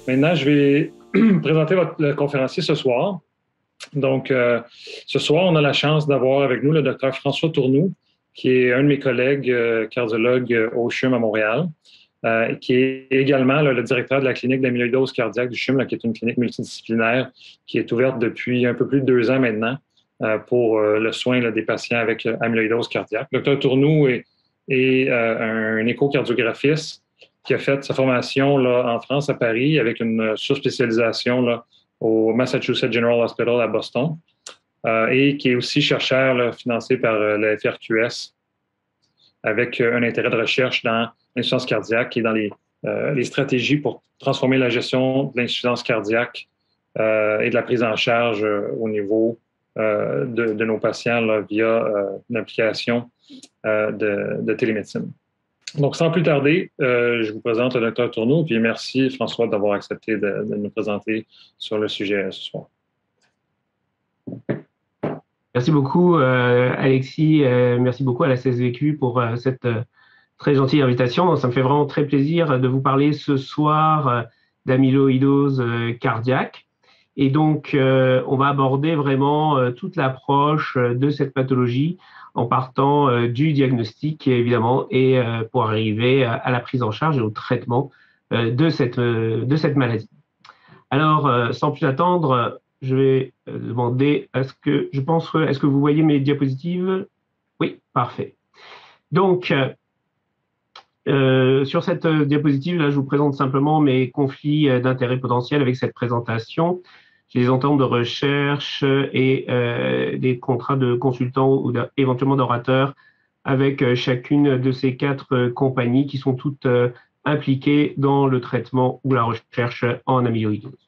Maintenant, je vais présenter le conférencier ce soir. Donc, ce soir, on a la chance d'avoir avec nous le docteur François Tournoux, qui est un de mes collègues cardiologues au CHUM à Montréal, qui est également le directeur de la clinique d'amyloïdose cardiaque du CHUM, qui est une clinique multidisciplinaire qui est ouverte depuis un peu plus de 2 ans maintenant pour le soin des patients avec amyloïdose cardiaque. Le docteur Tournoux est un échocardiographiste qui a fait sa formation en France, à Paris, avec une surspécialisation au Massachusetts General Hospital à Boston, et qui est aussi chercheur financé par la FRQS, avec un intérêt de recherche dans l'insuffisance cardiaque et dans les stratégies pour transformer la gestion de l'insuffisance cardiaque et de la prise en charge au niveau de nos patients via une application de télémédecine. Donc, sans plus tarder, je vous présente le docteur Tournoux, puis merci François d'avoir accepté de nous présenter sur le sujet ce soir. Merci beaucoup Alexis, merci beaucoup à la CSVQ pour cette très gentille invitation. Ça me fait vraiment très plaisir de vous parler ce soir d'amyloïdose cardiaque. Et donc, on va aborder vraiment toute l'approche de cette pathologie en partant du diagnostic, évidemment, et pour arriver à la prise en charge et au traitement de cette maladie. Alors, sans plus attendre, je vais demander est-ce que vous voyez mes diapositives? Oui, parfait. Donc, sur cette diapositive, là, je vous présente simplement mes conflits d'intérêts potentiels avec cette présentation. J'ai des ententes de recherche et des contrats de consultants ou éventuellement d'orateurs avec chacune de ces 4 compagnies qui sont toutes impliquées dans le traitement ou la recherche en amyloïdose.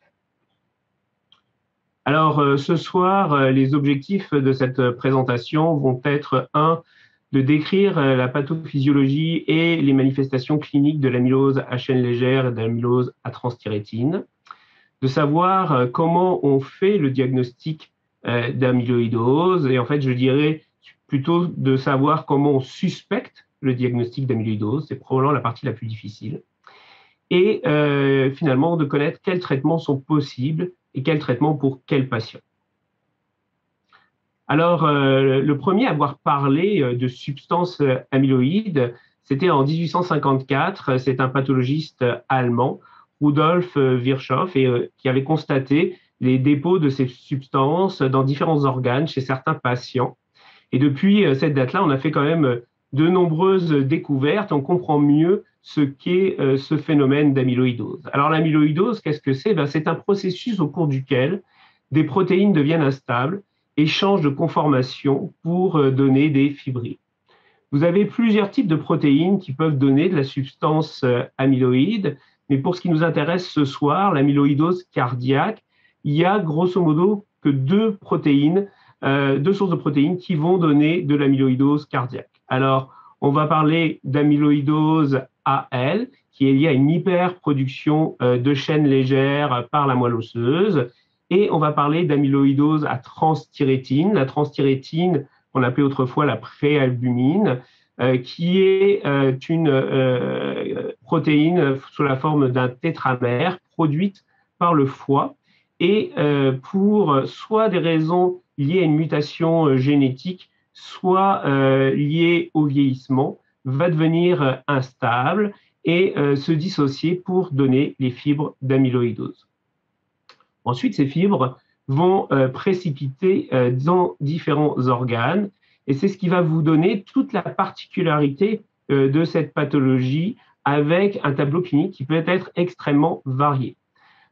Alors, ce soir, les objectifs de cette présentation vont être de décrire la pathophysiologie et les manifestations cliniques de l'amylose à chaîne légère et de l'amylose à transthyrétine, de savoir comment on fait le diagnostic d'amyloïdose, et en fait, je dirais plutôt de savoir comment on suspecte le diagnostic d'amyloïdose, c'est probablement la partie la plus difficile, et finalement de connaître quels traitements sont possibles et quels traitements pour quels patients. Alors, le premier à avoir parlé de substances amyloïdes, c'était en 1854, c'est un pathologiste allemand, Rudolf Virchow, qui avait constaté les dépôts de ces substances dans différents organes chez certains patients. Et depuis cette date-là, on a fait quand même de nombreuses découvertes, on comprend mieux ce qu'est ce phénomène d'amyloïdose. Alors l'amyloïdose, qu'est-ce que c'est? C'est un processus au cours duquel des protéines deviennent instables et changent de conformation pour donner des fibrils. Vous avez plusieurs types de protéines qui peuvent donner de la substance amyloïde, mais pour ce qui nous intéresse ce soir, l'amyloïdose cardiaque, il y a grosso modo que 2 sources de protéines qui vont donner de l'amyloïdose cardiaque. Alors, on va parler d'amyloïdose AL, qui est liée à une hyperproduction de chaînes légères par la moelle osseuse, et on va parler d'amyloïdose à transthyrétine. La transthyrétine, qu'on appelait autrefois la préalbumine, qui est une protéine sous la forme d'un tétramère produite par le foie et pour soit des raisons liées à une mutation génétique, soit liées au vieillissement, va devenir instable et se dissocier pour donner les fibres d'amyloïdose. Ensuite, ces fibres vont précipiter dans différents organes et c'est ce qui va vous donner toute la particularité de cette pathologie avec un tableau clinique qui peut être extrêmement varié.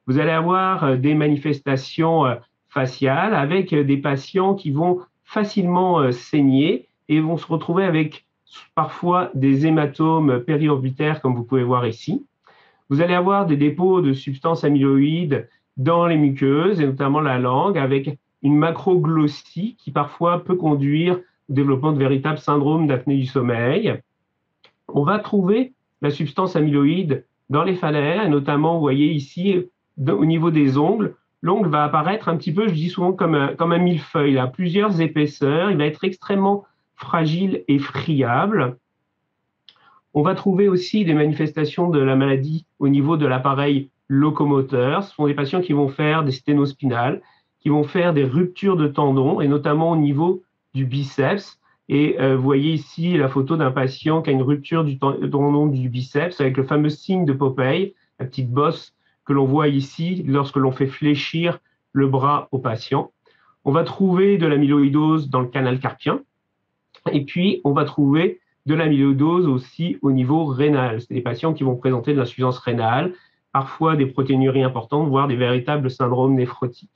Vous allez avoir des manifestations faciales avec des patients qui vont facilement saigner et vont se retrouver avec parfois des hématomes périorbitaires comme vous pouvez voir ici. Vous allez avoir des dépôts de substances amyloïdes dans les muqueuses et notamment la langue avec une macroglossie qui parfois peut conduire au développement de véritables syndromes d'apnée du sommeil. On va trouver la substance amyloïde dans les phalanges et notamment, vous voyez ici, au niveau des ongles, l'ongle va apparaître un petit peu, je dis souvent comme un millefeuille, il a plusieurs épaisseurs, il va être extrêmement fragile et friable. On va trouver aussi des manifestations de la maladie au niveau de l'appareil locomoteurs. Ce sont des patients qui vont faire des sténospinales, qui vont faire des ruptures de tendons, et notamment au niveau du biceps. Et vous voyez ici la photo d'un patient qui a une rupture du tendon du biceps avec le fameux signe de Popeye, la petite bosse que l'on voit ici lorsque l'on fait fléchir le bras au patient. On va trouver de l'amyloïdose dans le canal carpien. Et puis, on va trouver de l'amyloïdose aussi au niveau rénal. C'est des patients qui vont présenter de l'insuffisance rénale, parfois des protéinuries importantes, voire des véritables syndromes néphrotiques.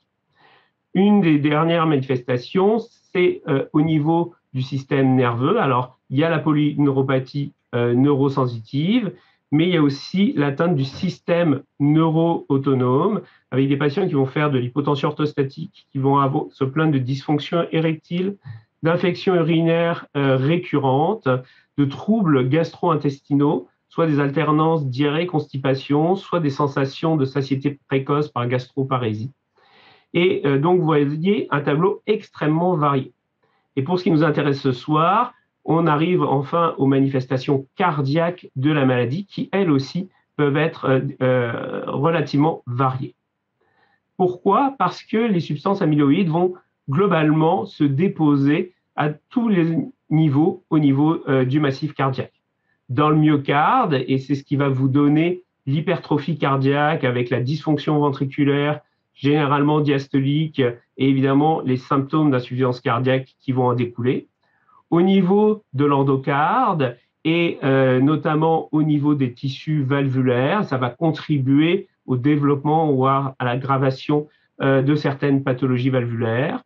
Une des dernières manifestations, c'est au niveau du système nerveux. Alors, il y a la polyneuropathie neurosensitive, mais il y a aussi l'atteinte du système neuro-autonome, avec des patients qui vont faire de l'hypotension orthostatique, qui vont se plaindre de dysfonction érectile, d'infections urinaires récurrentes, de troubles gastro-intestinaux, soit des alternances diarrhée-constipation, soit des sensations de satiété précoce par gastroparésie. Et donc, vous voyez un tableau extrêmement varié. Et pour ce qui nous intéresse ce soir, on arrive enfin aux manifestations cardiaques de la maladie qui, elles aussi, peuvent être relativement variées. Pourquoi? Parce que les substances amyloïdes vont globalement se déposer à tous les niveaux au niveau du massif cardiaque. Dans le myocarde, et c'est ce qui va vous donner l'hypertrophie cardiaque avec la dysfonction ventriculaire, généralement diastolique, et évidemment les symptômes d'insuffisance cardiaque qui vont en découler. Au niveau de l'endocarde et notamment au niveau des tissus valvulaires, ça va contribuer au développement ou à l'aggravation de certaines pathologies valvulaires.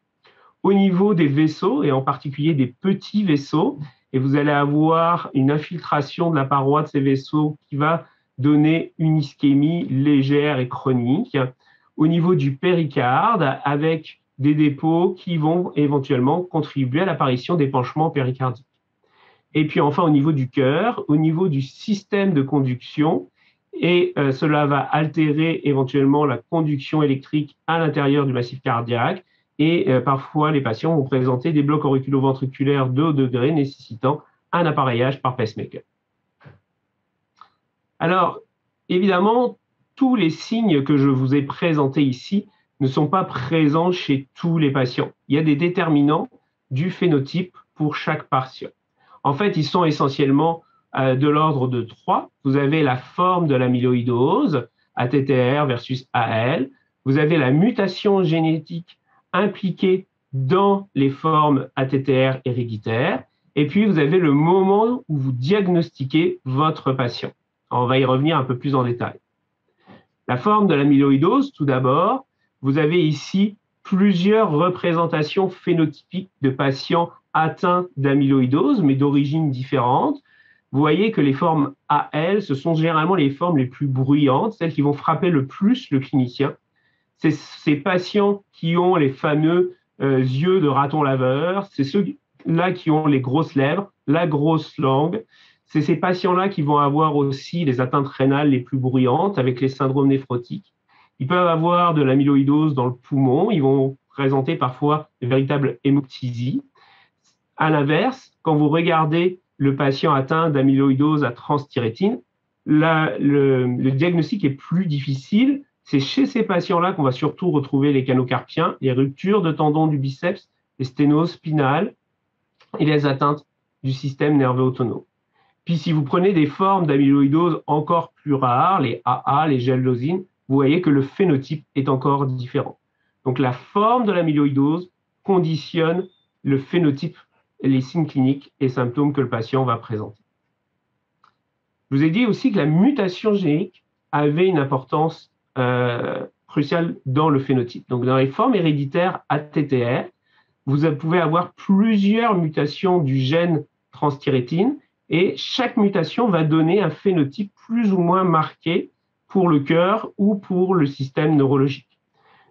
Au niveau des vaisseaux, et en particulier des petits vaisseaux, et vous allez avoir une infiltration de la paroi de ces vaisseaux qui va donner une ischémie légère et chronique. Au niveau du péricarde, avec des dépôts qui vont éventuellement contribuer à l'apparition d'épanchements péricardiques. Et puis enfin, au niveau du cœur, au niveau du système de conduction, et cela va altérer éventuellement la conduction électrique à l'intérieur du massif cardiaque, et parfois les patients vont présenter des blocs auriculo-ventriculaires de haut degré nécessitant un appareillage par pacemaker. Alors, évidemment, tous les signes que je vous ai présentés ici ne sont pas présents chez tous les patients. Il y a des déterminants du phénotype pour chaque patient. En fait, ils sont essentiellement de l'ordre de 3. Vous avez la forme de l'amyloïdose, ATTR versus AL. Vous avez la mutation génétique impliquée dans les formes ATTR héréditaires. Et puis, vous avez le moment où vous diagnostiquez votre patient. Alors, on va y revenir un peu plus en détail. La forme de l'amyloïdose, tout d'abord, vous avez ici plusieurs représentations phénotypiques de patients atteints d'amyloïdose, mais d'origine différente. Vous voyez que les formes AL, ce sont généralement les formes les plus bruyantes, celles qui vont frapper le plus le clinicien. C'est ces patients qui ont les fameux yeux de raton laveur, c'est ceux-là qui ont les grosses lèvres, la grosse langue. C'est ces patients-là qui vont avoir aussi les atteintes rénales les plus bruyantes avec les syndromes néphrotiques. Ils peuvent avoir de l'amyloïdose dans le poumon, ils vont présenter parfois de véritables hémoptysies. À l'inverse, quand vous regardez le patient atteint d'amyloïdose à transthyrétine, le diagnostic est plus difficile. C'est chez ces patients-là qu'on va surtout retrouver les canaux carpiens, les ruptures de tendons du biceps, les sténoses spinales et les atteintes du système nerveux autonome. Puis si vous prenez des formes d'amyloïdose encore plus rares, les AA, les gel-losine, vous voyez que le phénotype est encore différent. Donc la forme de l'amyloïdose conditionne le phénotype, les signes cliniques et symptômes que le patient va présenter. Je vous ai dit aussi que la mutation génique avait une importance cruciale dans le phénotype. Donc dans les formes héréditaires ATTR, vous pouvez avoir plusieurs mutations du gène transthyrétine, et chaque mutation va donner un phénotype plus ou moins marqué pour le cœur ou pour le système neurologique.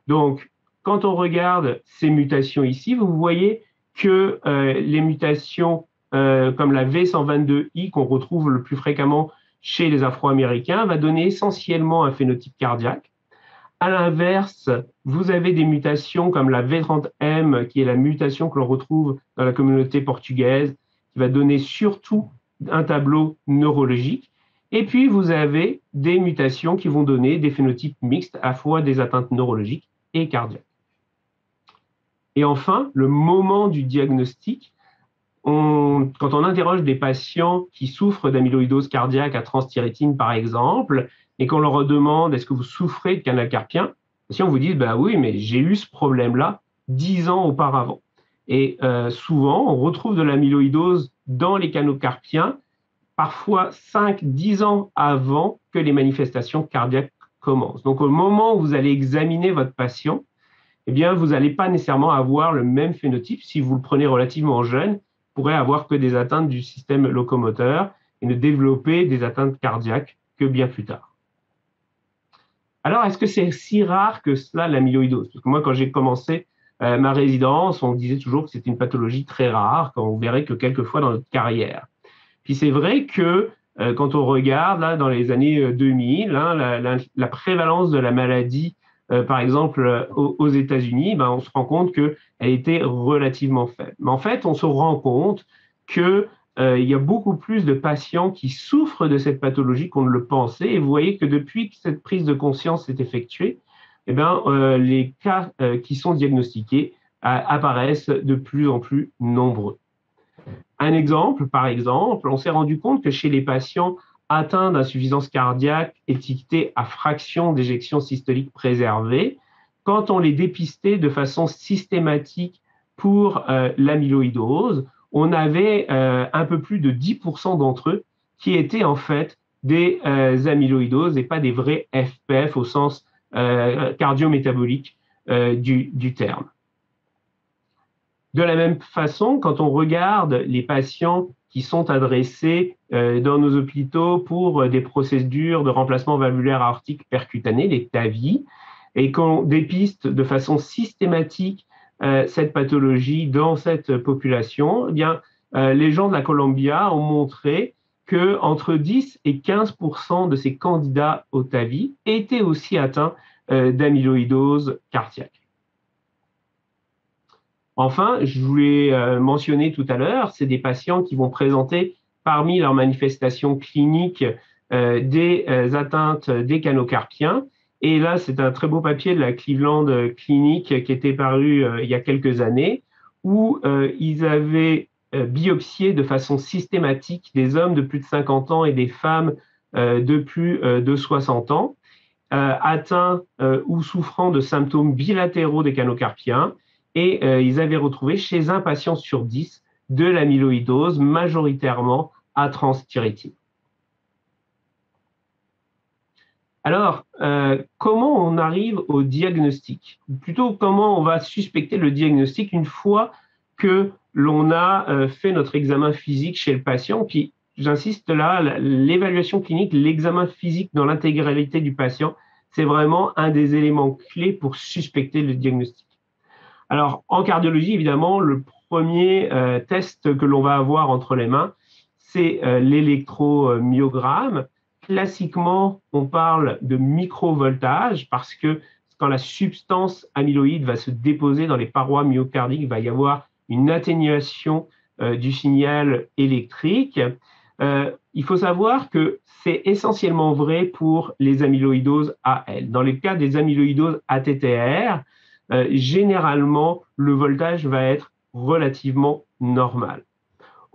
Donc, quand on regarde ces mutations ici, vous voyez que les mutations comme la V122I qu'on retrouve le plus fréquemment chez les Afro-Américains va donner essentiellement un phénotype cardiaque. À l'inverse, vous avez des mutations comme la V30M, qui est la mutation que l'on retrouve dans la communauté portugaise, qui va donner surtout un tableau neurologique. Et puis, vous avez des mutations qui vont donner des phénotypes mixtes, à la fois des atteintes neurologiques et cardiaques. Et enfin, le moment du diagnostic, quand on interroge des patients qui souffrent d'amyloïdose cardiaque à transthyrétine, par exemple, et qu'on leur demande est-ce que vous souffrez de canal carpien, si on vous dit bah oui, mais j'ai eu ce problème-là 10 ans auparavant. Et souvent, on retrouve de l'amyloïdose dans les canaux carpiens, parfois 5-10 ans avant que les manifestations cardiaques commencent. Donc, au moment où vous allez examiner votre patient, eh bien, vous n'allez pas nécessairement avoir le même phénotype. Si vous le prenez relativement jeune, vous pourrez avoir que des atteintes du système locomoteur et ne développer des atteintes cardiaques que bien plus tard. Alors, est-ce que c'est si rare que cela, l'amyloïdose? Parce que moi, quand j'ai commencé ma résidence, on disait toujours que c'était une pathologie très rare, qu'on verrait que quelques fois dans notre carrière. Puis c'est vrai que quand on regarde là, dans les années 2000, hein, la prévalence de la maladie, par exemple aux États-Unis, ben, on se rend compte qu'elle était relativement faible. Mais en fait, on se rend compte que il y a beaucoup plus de patients qui souffrent de cette pathologie qu'on ne le pensait. Et vous voyez que depuis que cette prise de conscience s'est effectuée, eh ben, les cas qui sont diagnostiqués apparaissent de plus en plus nombreux. Un exemple, par exemple, on s'est rendu compte que chez les patients atteints d'insuffisance cardiaque étiquetés à fraction d'éjection systolique préservée, quand on les dépistait de façon systématique pour l'amyloïdose, on avait un peu plus de 10% d'entre eux qui étaient en fait des amyloïdoses et pas des vrais FPF au sens cardiométabolique du terme. De la même façon, quand on regarde les patients qui sont adressés dans nos hôpitaux pour des procédures de remplacement valvulaire aortique percutané, les TAVI, et qu'on dépiste de façon systématique cette pathologie dans cette population, eh bien, les gens de la Columbia ont montré que entre 10 et 15% de ces candidats au TAVI étaient aussi atteints d'amyloïdose cardiaque. Enfin, je voulais mentionner tout à l'heure, c'est des patients qui vont présenter parmi leurs manifestations cliniques des atteintes des canaux carpiens. Et là, c'est un très beau papier de la Cleveland Clinic qui était paru il y a quelques années, où ils avaient biopsié de façon systématique des hommes de plus de 50 ans et des femmes de plus de 60 ans, atteints ou souffrant de symptômes bilatéraux des canaux carpiens. Et ils avaient retrouvé chez un patient sur 10 de l'amyloïdose, majoritairement à transthyrétine. Alors, comment on arrive au diagnostic? Ou plutôt, comment on va suspecter le diagnostic une fois que l'on a fait notre examen physique chez le patient? Puis, j'insiste là, l'évaluation clinique, l'examen physique dans l'intégralité du patient, c'est vraiment un des éléments clés pour suspecter le diagnostic. Alors, en cardiologie, évidemment, le premier test que l'on va avoir entre les mains, c'est l'électromyogramme. Classiquement, on parle de microvoltage parce que quand la substance amyloïde va se déposer dans les parois myocardiques, il va y avoir une atténuation du signal électrique. Il faut savoir que c'est essentiellement vrai pour les amyloïdoses AL. Dans le cas des amyloïdoses ATTR, généralement, le voltage va être relativement normal.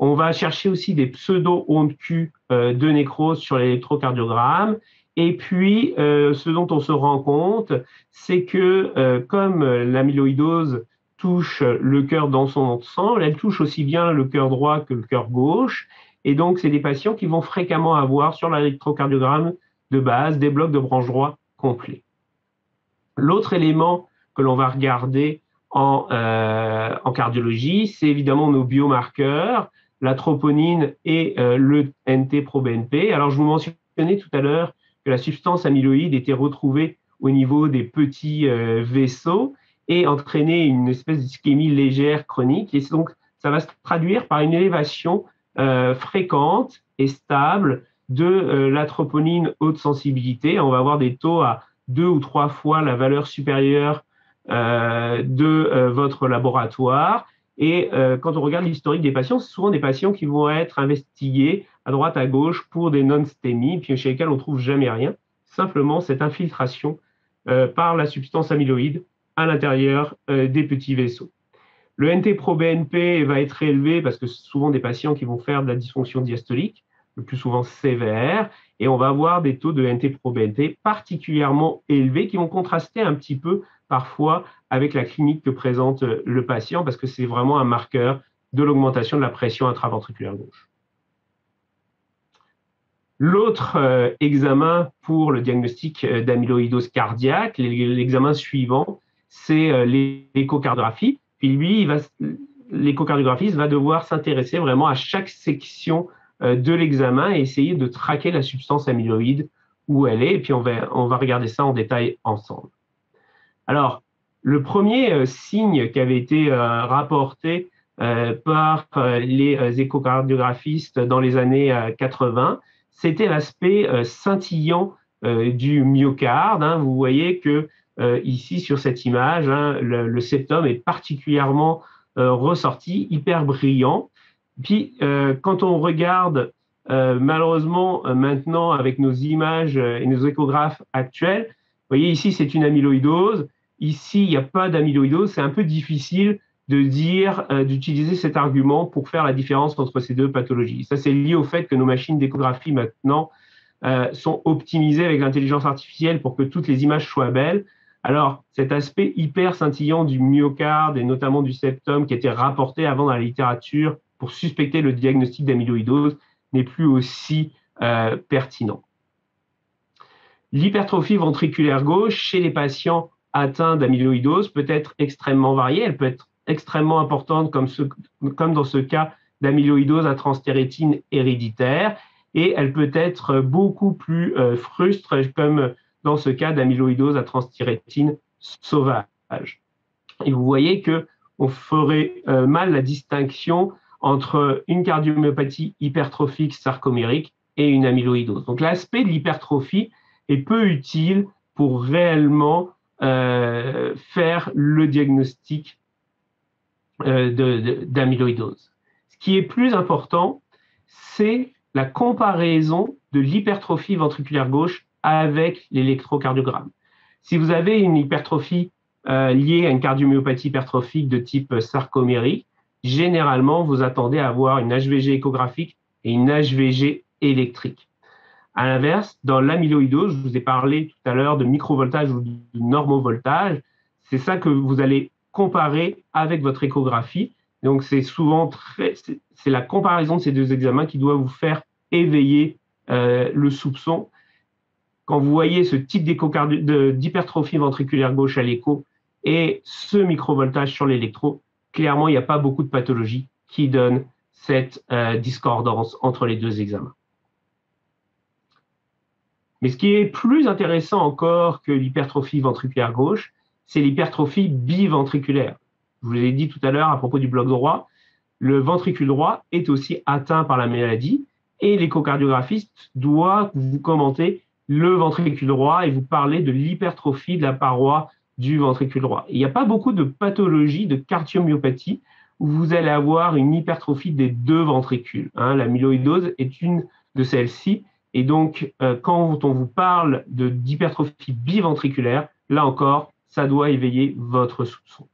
On va chercher aussi des pseudo-ondes Q de nécrose sur l'électrocardiogramme. Et puis, ce dont on se rend compte, c'est que comme l'amyloïdose touche le cœur dans son ensemble, elle touche aussi bien le cœur droit que le cœur gauche. Et donc, c'est des patients qui vont fréquemment avoir sur l'électrocardiogramme de base des blocs de branche droit complets. L'autre élément que l'on va regarder en cardiologie, c'est évidemment nos biomarqueurs, la troponine et le NT-proBNP. Alors, je vous mentionnais tout à l'heure que la substance amyloïde était retrouvée au niveau des petits vaisseaux et entraînait une espèce d'ischémie légère chronique. Et donc, ça va se traduire par une élévation fréquente et stable de la troponine haute sensibilité. On va avoir des taux à 2 ou 3 fois la valeur supérieure de votre laboratoire. Et quand on regarde l'historique des patients, c'est souvent des patients qui vont être investigués à droite, à gauche pour des non-STEMI, puis chez lesquels on ne trouve jamais rien. Simplement cette infiltration par la substance amyloïde à l'intérieur des petits vaisseaux. Le NT-proBNP va être élevé parce que c'est souvent des patients qui vont faire de la dysfonction diastolique, le plus souvent sévère, et on va avoir des taux de NT-proBNP particulièrement élevés qui vont contraster un petit peu parfois avec la clinique que présente le patient parce que c'est vraiment un marqueur de l'augmentation de la pression intraventriculaire gauche. L'autre examen pour le diagnostic d'amyloïdose cardiaque, l'examen suivant, c'est l'échocardiographie. Puis lui, l'échocardiographieste va devoir s'intéresser vraiment à chaque section de l'examen et essayer de traquer la substance amyloïde où elle est. Et puis on va regarder ça en détail ensemble. Alors, le premier signe qui avait été rapporté par les échocardiographistes dans les années 80, c'était l'aspect scintillant du myocarde. Hein. Vous voyez que ici, sur cette image, hein, le septum est particulièrement ressorti, hyper brillant. Puis, quand on regarde, malheureusement, maintenant, avec nos images et nos échographes actuels, vous voyez, ici, c'est une amyloïdose. Ici, il n'y a pas d'amyloïdose. C'est un peu difficile de dire, d'utiliser cet argument pour faire la différence entre ces deux pathologies. Ça, c'est lié au fait que nos machines d'échographie, maintenant, sont optimisées avec l'intelligence artificielle pour que toutes les images soient belles. Alors, cet aspect hyper scintillant du myocarde et notamment du septum qui était rapporté avant dans la littérature pour suspecter le diagnostic d'amyloïdose n'est plus aussi pertinent. L'hypertrophie ventriculaire gauche chez les patients atteints d'amyloïdose peut être extrêmement variée. Elle peut être extrêmement importante comme dans ce cas d'amyloïdose à transthyrétine héréditaire et elle peut être beaucoup plus frustre comme dans ce cas d'amyloïdose à transthyrétine sauvage. Et vous voyez qu'on ferait mal la distinction entre une cardiomyopathie hypertrophique sarcomérique et une amyloïdose. Donc l'aspect de l'hypertrophie est peu utile pour réellement faire le diagnostic d'amyloïdose. Ce qui est plus important, c'est la comparaison de l'hypertrophie ventriculaire gauche avec l'électrocardiogramme. Si vous avez une hypertrophie liée à une cardiomyopathie hypertrophique de type sarcomérique, généralement, vous attendez à avoir une HVG échographique et une HVG électrique. À l'inverse, dans l'amyloïdose, je vous ai parlé tout à l'heure de microvoltage ou de normovoltage, c'est ça que vous allez comparer avec votre échographie. Donc, c'est souvent c'est la comparaison de ces deux examens qui doit vous faire éveiller le soupçon. Quand vous voyez ce type d'hypertrophie ventriculaire gauche à l'écho et ce microvoltage sur l'électro, clairement, il n'y a pas beaucoup de pathologies qui donnent cette discordance entre les deux examens. Mais ce qui est plus intéressant encore que l'hypertrophie ventriculaire gauche, c'est l'hypertrophie biventriculaire. Je vous l'ai dit tout à l'heure à propos du bloc droit, le ventricule droit est aussi atteint par la maladie et l'échocardiographiste doit vous commenter le ventricule droit et vous parler de l'hypertrophie de la paroi du ventricule droit. Il n'y a pas beaucoup de pathologies de cardiomyopathie où vous allez avoir une hypertrophie des deux ventricules. Hein. L'amyloïdose est une de celles-ci. Et donc, quand on vous parle d'hypertrophie biventriculaire, là encore, ça doit éveiller votre soupçon.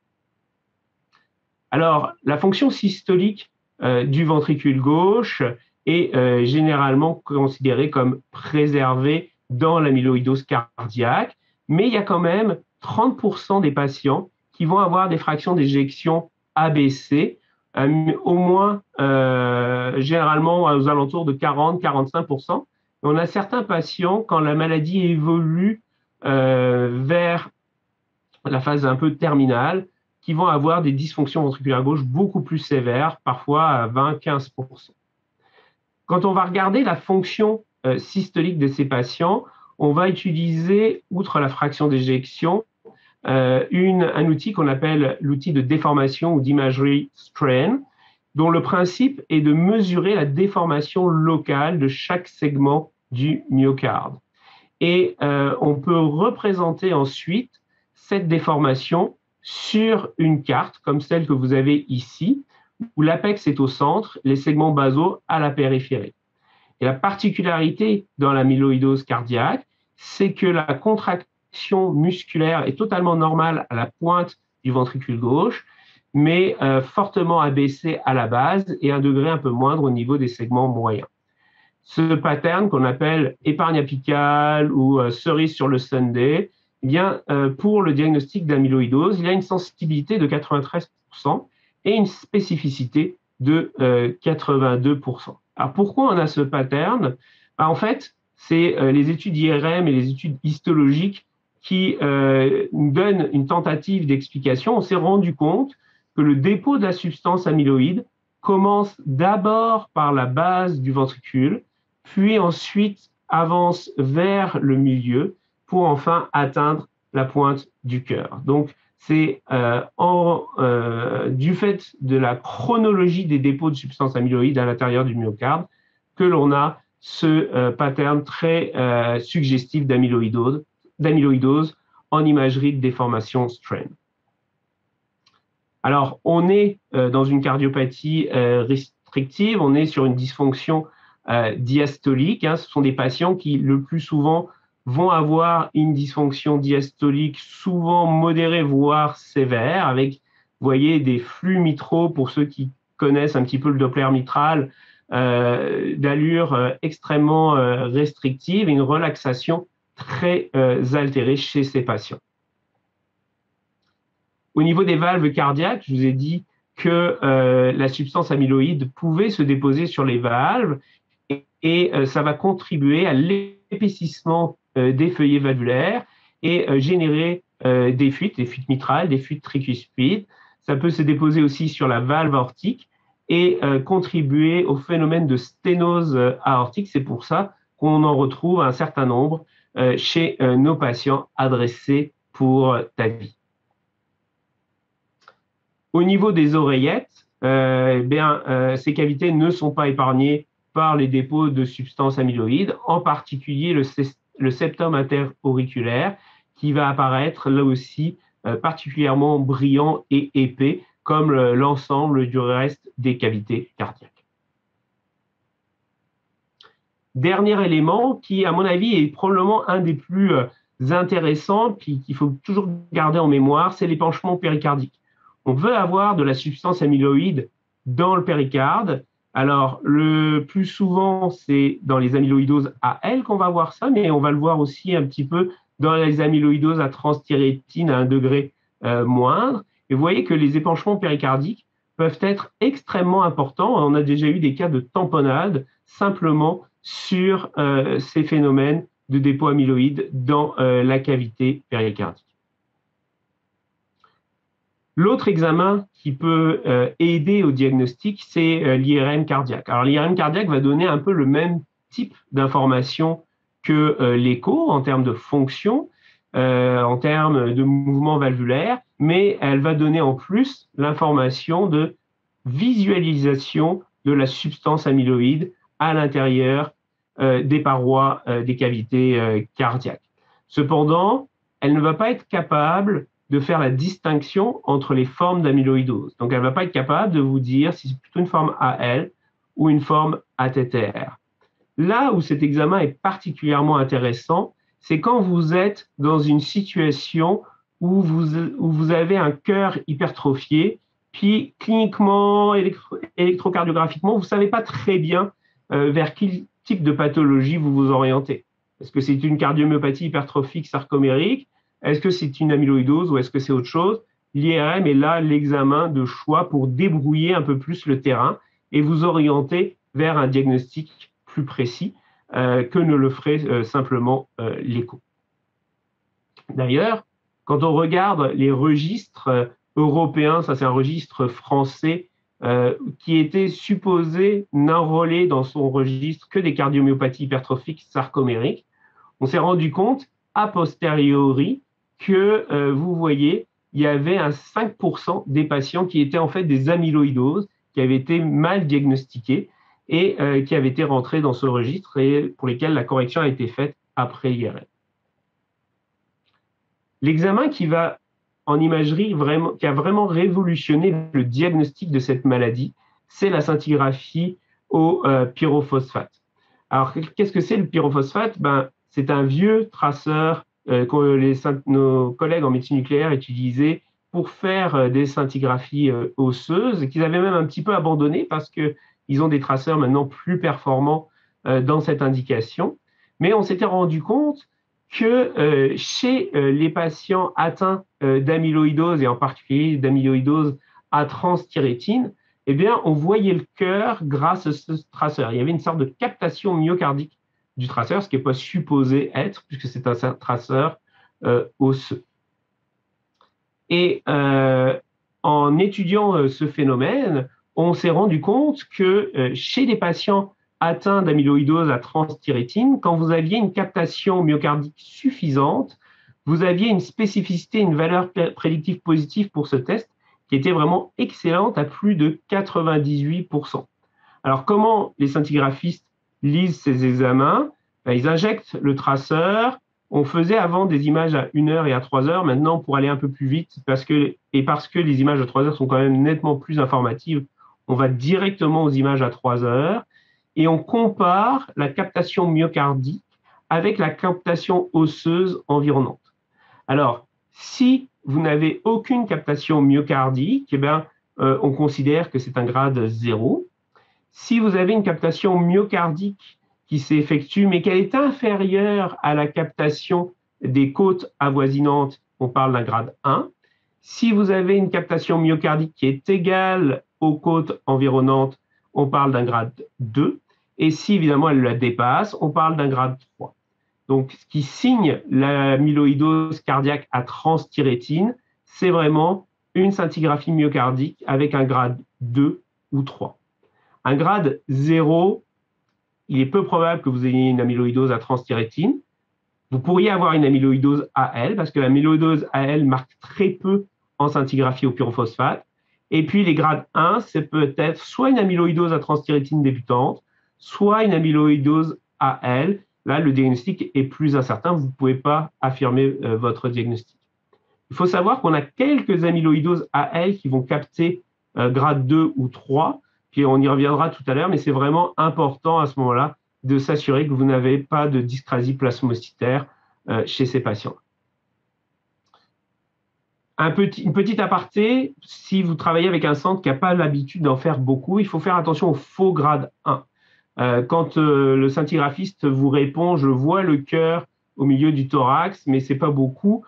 Alors, la fonction systolique du ventricule gauche est généralement considérée comme préservée dans l'amyloïdose cardiaque, mais il y a quand même 30% des patients qui vont avoir des fractions d'éjection ABC, au moins généralement aux alentours de 40-45%. On a certains patients, quand la maladie évolue vers la phase un peu terminale, qui vont avoir des dysfonctions ventriculaires gauche beaucoup plus sévères, parfois à 20-15%. Quand on va regarder la fonction systolique de ces patients, on va utiliser, outre la fraction d'éjection, un outil qu'on appelle l'outil de déformation ou d'imagerie strain, dont le principe est de mesurer la déformation locale de chaque segment du myocarde. Et on peut représenter ensuite cette déformation sur une carte comme celle que vous avez ici, où l'apex est au centre, les segments basaux à la périphérie. Et la particularité dans l'amyloïdose cardiaque, c'est que la contraction musculaire est totalement normale à la pointe du ventricule gauche, mais fortement abaissée à la base et un degré un peu moindre au niveau des segments moyens. Ce pattern qu'on appelle épargne apicale ou cerise sur le sundae, eh bien, pour le diagnostic d'amyloïdose, il y a une sensibilité de 93% et une spécificité de 82%. Alors pourquoi on a ce pattern? En fait, c'est les études IRM et les études histologiques qui nous donnent une tentative d'explication. On s'est rendu compte que le dépôt de la substance amyloïde commence d'abord par la base du ventricule, puis ensuite avance vers le milieu pour enfin atteindre la pointe du cœur. Donc, c'est du fait de la chronologie des dépôts de substances amyloïdes à l'intérieur du myocarde que l'on a ce pattern très suggestif d'amyloïdose en imagerie de déformation strain. Alors, on est dans une cardiopathie restrictive, on est sur une dysfonction diastolique. Ce sont des patients qui, le plus souvent, vont avoir une dysfonction diastolique souvent modérée, voire sévère, avec, vous voyez, des flux mitraux, pour ceux qui connaissent un petit peu le Doppler mitral, d'allure extrêmement restrictive et une relaxation très altérée chez ces patients. Au niveau des valves cardiaques, je vous ai dit que la substance amyloïde pouvait se déposer sur les valves et ça va contribuer à l'épaississement des feuillets valvulaires et générer des fuites mitrales, des fuites tricuspides. Ça peut se déposer aussi sur la valve aortique et contribuer au phénomène de sténose aortique. C'est pour ça qu'on en retrouve un certain nombre chez nos patients adressés pour TAVI. Au niveau des oreillettes, ces cavités ne sont pas épargnées par les dépôts de substances amyloïdes, en particulier le septum interauriculaire, qui va apparaître là aussi particulièrement brillant et épais, comme l'ensemble du reste des cavités cardiaques. Dernier élément qui, à mon avis, est probablement un des plus intéressants, qu'il faut toujours garder en mémoire, c'est l'épanchement péricardique. On veut avoir de la substance amyloïde dans le péricarde. Alors, le plus souvent, c'est dans les amyloïdoses AL qu'on va voir ça, mais on va le voir aussi un petit peu dans les amyloïdoses à transthyrétine à un degré moindre. Et vous voyez que les épanchements péricardiques peuvent être extrêmement importants. On a déjà eu des cas de tamponnade simplement sur ces phénomènes de dépôt amyloïde dans la cavité péricardique. L'autre examen qui peut aider au diagnostic, c'est l'IRM cardiaque. Alors, l'IRM cardiaque va donner un peu le même type d'information que l'écho en termes de fonction, en termes de mouvement valvulaire, mais elle va donner en plus l'information de visualisation de la substance amyloïde à l'intérieur des parois des cavités cardiaques. Cependant, elle ne va pas être capable de faire la distinction entre les formes d'amyloïdose. Donc, elle ne va pas être capable de vous dire si c'est plutôt une forme AL ou une forme ATTR. Là où cet examen est particulièrement intéressant, c'est quand vous êtes dans une situation où vous avez un cœur hypertrophié, puis cliniquement, électrocardiographiquement, vous ne savez pas très bien vers quel type de pathologie vous vous orientez. Est-ce que c'est une cardiomyopathie hypertrophique sarcomérique? Est-ce que c'est une amyloïdose ou est-ce que c'est autre chose? L'IRM est là l'examen de choix pour débrouiller un peu plus le terrain et vous orienter vers un diagnostic plus précis que ne le ferait simplement l'écho. D'ailleurs, quand on regarde les registres européens, ça c'est un registre français qui était supposé n'enrôler dans son registre que des cardiomyopathies hypertrophiques sarcomériques, on s'est rendu compte a posteriori que vous voyez, il y avait un 5% des patients qui étaient en fait des amyloïdoses, qui avaient été mal diagnostiqués et qui avaient été rentrés dans ce registre et pour lesquels la correction a été faite après l'IRM. L'examen qui va en imagerie qui a vraiment révolutionné le diagnostic de cette maladie, c'est la scintigraphie au pyrophosphate. Alors, qu'est-ce que c'est le pyrophosphate? C'est un vieux traceur que nos collègues en médecine nucléaire utilisaient pour faire des scintigraphies osseuses, et qu'ils avaient même un petit peu abandonné parce qu'ils ont des traceurs maintenant plus performants dans cette indication. Mais on s'était rendu compte que chez les patients atteints d'amyloïdose, et en particulier d'amyloïdose à transthyrétine, eh bien, on voyait le cœur grâce à ce traceur. Il y avait une sorte de captation myocardique du traceur, ce qui n'est pas supposé être, puisque c'est un traceur osseux. Et en étudiant ce phénomène, on s'est rendu compte que chez des patients atteints d'amyloïdose à transthyrétine, quand vous aviez une captation myocardique suffisante, vous aviez une spécificité, une valeur prédictive positive pour ce test qui était vraiment excellente à plus de 98%. Alors, comment les scintigraphistes lisent ces examens? Ils injectent le traceur. On faisait avant des images à 1 heure et à 3 heures. Maintenant, pour aller un peu plus vite, parce que les images à 3 heures sont quand même nettement plus informatives, on va directement aux images à 3 heures et on compare la captation myocardique avec la captation osseuse environnante. Alors, si vous n'avez aucune captation myocardique, eh bien, on considère que c'est un grade 0. Si vous avez une captation myocardique qui s'effectue, mais qu'elle est inférieure à la captation des côtes avoisinantes, on parle d'un grade 1. Si vous avez une captation myocardique qui est égale aux côtes environnantes, on parle d'un grade 2. Et si évidemment elle la dépasse, on parle d'un grade 3. Donc, ce qui signe l'amyloïdose cardiaque à transthyrétine, c'est vraiment une scintigraphie myocardique avec un grade 2 ou 3. Un grade 0, il est peu probable que vous ayez une amyloïdose à transthyrétine. Vous pourriez avoir une amyloïdose AL, parce que l'amyloïdose AL marque très peu en scintigraphie au pyrophosphate. Et puis, les grades 1, c'est peut-être soit une amyloïdose à transthyrétine débutante, soit une amyloïdose AL. Là, le diagnostic est plus incertain. Vous ne pouvez pas affirmer votre diagnostic. Il faut savoir qu'on a quelques amyloïdoses AL qui vont capter grade 2 ou 3. Puis on y reviendra tout à l'heure, mais c'est vraiment important à ce moment-là de s'assurer que vous n'avez pas de dyscrasie plasmocytaire chez ces patients. Une petite aparté, si vous travaillez avec un centre qui n'a pas l'habitude d'en faire beaucoup, il faut faire attention au faux grade 1. Quand le scintigraphiste vous répond « je vois le cœur au milieu du thorax, mais ce n'est pas beaucoup »,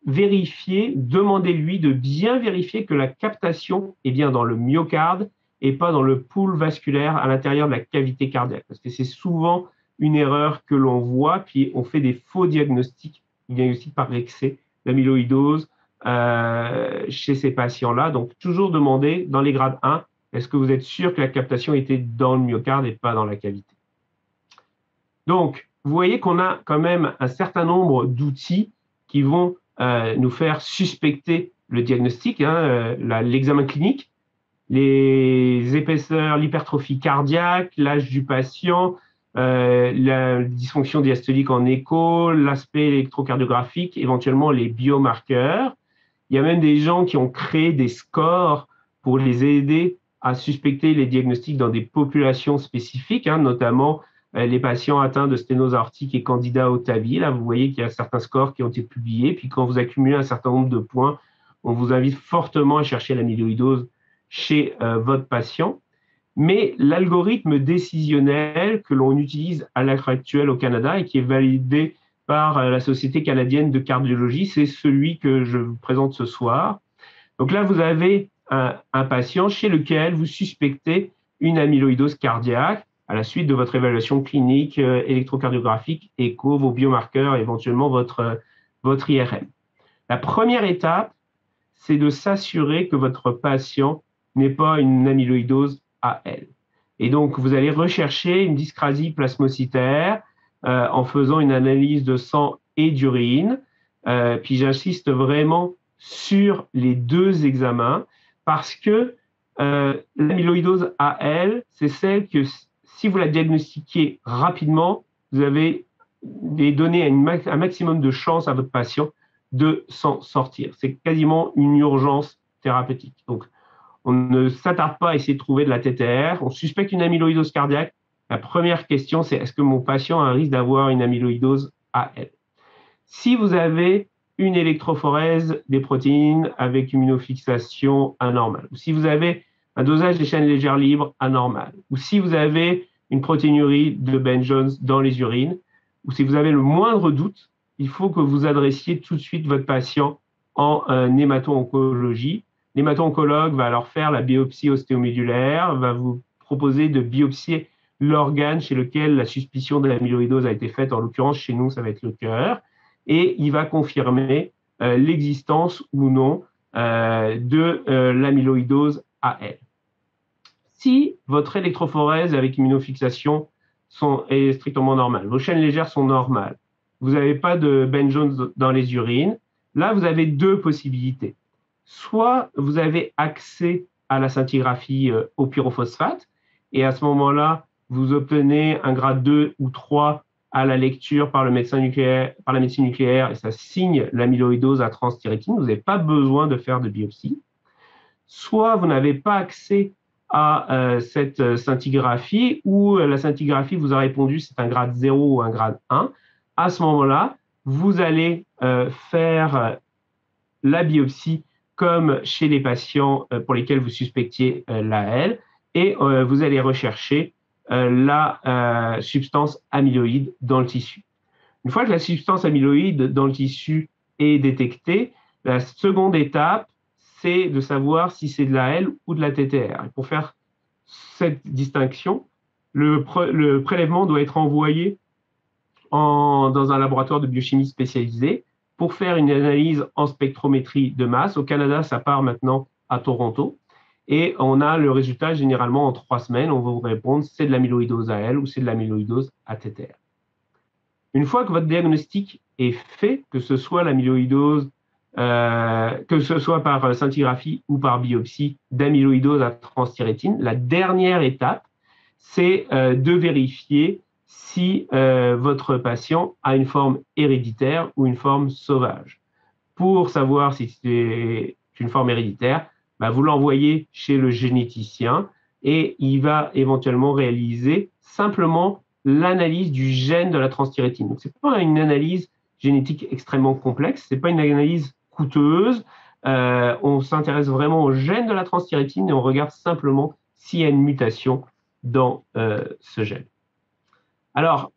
vérifiez, demandez-lui de bien vérifier que la captation est bien dans le myocarde et pas dans le pool vasculaire à l'intérieur de la cavité cardiaque. Parce que c'est souvent une erreur que l'on voit, puis on fait des faux diagnostics par excès d'amyloïdose chez ces patients-là. Donc, toujours demander dans les grades 1, est-ce que vous êtes sûr que la captation était dans le myocarde et pas dans la cavité? Donc, vous voyez qu'on a quand même un certain nombre d'outils qui vont nous faire suspecter le diagnostic, l'examen clinique, les épaisseurs, l'hypertrophie cardiaque, l'âge du patient, la dysfonction diastolique en écho, l'aspect électrocardiographique, éventuellement les biomarqueurs. Il y a même des gens qui ont créé des scores pour les aider à suspecter les diagnostics dans des populations spécifiques, notamment les patients atteints de sténose aortique et candida au TAVI. Là, vous voyez qu'il y a certains scores qui ont été publiés. Puis quand vous accumulez un certain nombre de points, on vous invite fortement à chercher l'amyloïdose chez votre patient. Mais l'algorithme décisionnel que l'on utilise à l'heure actuelle au Canada et qui est validé par la Société canadienne de cardiologie, c'est celui que je vous présente ce soir. Donc là, vous avez un patient chez lequel vous suspectez une amyloïdose cardiaque à la suite de votre évaluation clinique, électrocardiographique, écho, vos biomarqueurs, éventuellement votre IRM. La première étape, c'est de s'assurer que votre patient n'ait pas une amyloïdose AL. Et donc, vous allez rechercher une dyscrasie plasmocytaire en faisant une analyse de sang et d'urine. Puis j'insiste vraiment sur les deux examens parce que l'amyloïdose AL, c'est celle que si vous la diagnostiquez rapidement, vous avez donné un maximum de chance à votre patient de s'en sortir. C'est quasiment une urgence thérapeutique. Donc, on ne s'attarde pas à essayer de trouver de la TTR. On suspecte une amyloïdose cardiaque. La première question, c'est est-ce que mon patient a un risque d'avoir une amyloïdose AL? Si vous avez une électrophorèse des protéines avec immunofixation anormale, ou si vous avez un dosage des chaînes légères libres anormal, ou si vous avez une protéinurie de Ben Jones dans les urines, ou si vous avez le moindre doute, il faut que vous adressiez tout de suite votre patient en hémato-oncologie. L'hémato-oncologue va alors faire la biopsie ostéomédulaire, va vous proposer de biopsier l'organe chez lequel la suspicion de l'amyloïdose a été faite. En l'occurrence, chez nous, ça va être le cœur. Et il va confirmer l'existence ou non de l'amyloïdose AL. Si votre électrophorèse avec immunofixation est strictement normale, vos chaînes légères sont normales, vous n'avez pas de Ben Jones dans les urines, là, vous avez deux possibilités. Soit vous avez accès à la scintigraphie au pyrophosphate, et à ce moment-là, vous obtenez un grade 2 ou 3 à la lecture par la médecine nucléaire, et ça signe l'amyloïdose à transthyrétine. Vous n'avez pas besoin de faire de biopsie. Soit vous n'avez pas accès à cette scintigraphie, ou la scintigraphie vous a répondu c'est un grade 0 ou un grade 1. À ce moment-là, vous allez faire la biopsie comme chez les patients pour lesquels vous suspectiez l'AL, et vous allez rechercher la substance amyloïde dans le tissu. Une fois que la substance amyloïde dans le tissu est détectée, la seconde étape, c'est de savoir si c'est de l'AL ou de la TTR. Et pour faire cette distinction, le prélèvement doit être envoyé dans un laboratoire de biochimie spécialisé pour faire une analyse en spectrométrie de masse. Au Canada, ça part maintenant à Toronto. Et on a le résultat généralement en 3 semaines. On va vous répondre c'est de l'amyloïdose AL ou c'est de l'amyloïdose ATTR. Une fois que votre diagnostic est fait, que ce soit l'amyloïdose, que ce soit par scintigraphie ou par biopsie d'amyloïdose à transthyrétine, la dernière étape, c'est de vérifier si votre patient a une forme héréditaire ou une forme sauvage. Pour savoir si c'est une forme héréditaire, vous l'envoyez chez le généticien et il va éventuellement réaliser simplement l'analyse du gène de la transthyrétine. Donc, ce n'est pas une analyse génétique extrêmement complexe, ce n'est pas une analyse coûteuse. On s'intéresse vraiment au gène de la transthyrétine et on regarde simplement s'il y a une mutation dans ce gène. Alors,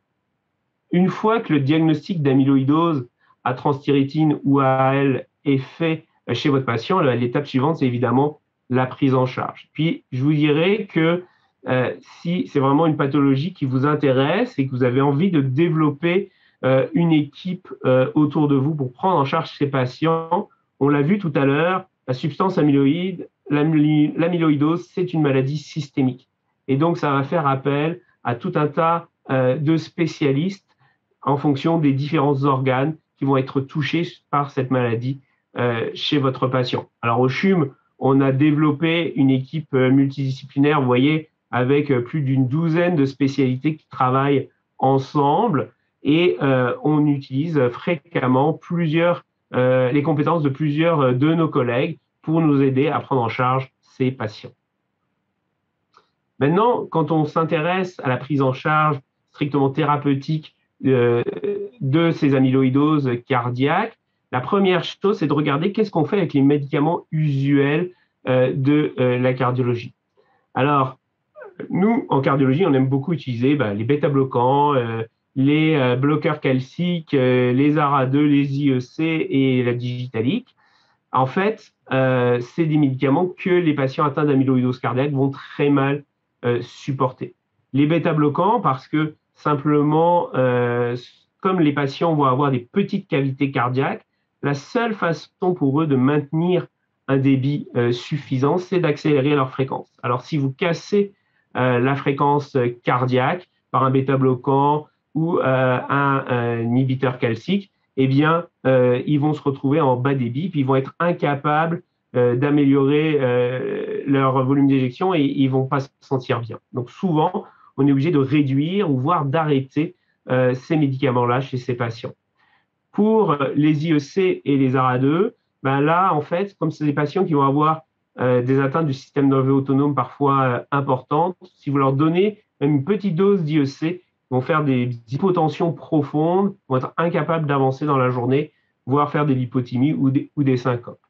une fois que le diagnostic d'amyloïdose à transthyrétine ou à AL est fait chez votre patient, l'étape suivante, c'est évidemment la prise en charge. Puis, je vous dirais que si c'est vraiment une pathologie qui vous intéresse et que vous avez envie de développer une équipe autour de vous pour prendre en charge ces patients, on l'a vu tout à l'heure, la substance amyloïde, l'amyloïdose, c'est une maladie systémique. Et donc, ça va faire appel à tout un tas de spécialistes en fonction des différents organes qui vont être touchés par cette maladie chez votre patient. Alors, au CHUM, on a développé une équipe multidisciplinaire, vous voyez, avec plus d'une douzaine de spécialités qui travaillent ensemble et on utilise fréquemment les compétences de plusieurs de nos collègues pour nous aider à prendre en charge ces patients. Maintenant, quand on s'intéresse à la prise en charge strictement thérapeutique de ces amyloïdoses cardiaques, la première chose, c'est de regarder qu'est-ce qu'on fait avec les médicaments usuels de la cardiologie. Alors, nous, en cardiologie, on aime beaucoup utiliser les bêta-bloquants, les bloqueurs calciques, les ARA2, les IEC et la digitalique. En fait, c'est des médicaments que les patients atteints d'amyloïdose cardiaque vont très mal supporter. Les bêta-bloquants, parce que simplement, comme les patients vont avoir des petites cavités cardiaques, la seule façon pour eux de maintenir un débit suffisant, c'est d'accélérer leur fréquence. Alors, si vous cassez la fréquence cardiaque par un bêta-bloquant ou un inhibiteur calcique, eh bien, ils vont se retrouver en bas débit, puis ils vont être incapables d'améliorer leur volume d'éjection et ils ne vont pas se sentir bien. Donc, souvent, on est obligé de réduire ou voire d'arrêter ces médicaments-là chez ces patients. Pour les IEC et les ARA2, ben là, en fait, comme c'est des patients qui vont avoir des atteintes du système nerveux autonome parfois importantes, si vous leur donnez même une petite dose d'IEC, ils vont faire des hypotensions profondes, vont être incapables d'avancer dans la journée, voire faire des lipothymies ou des syncopes.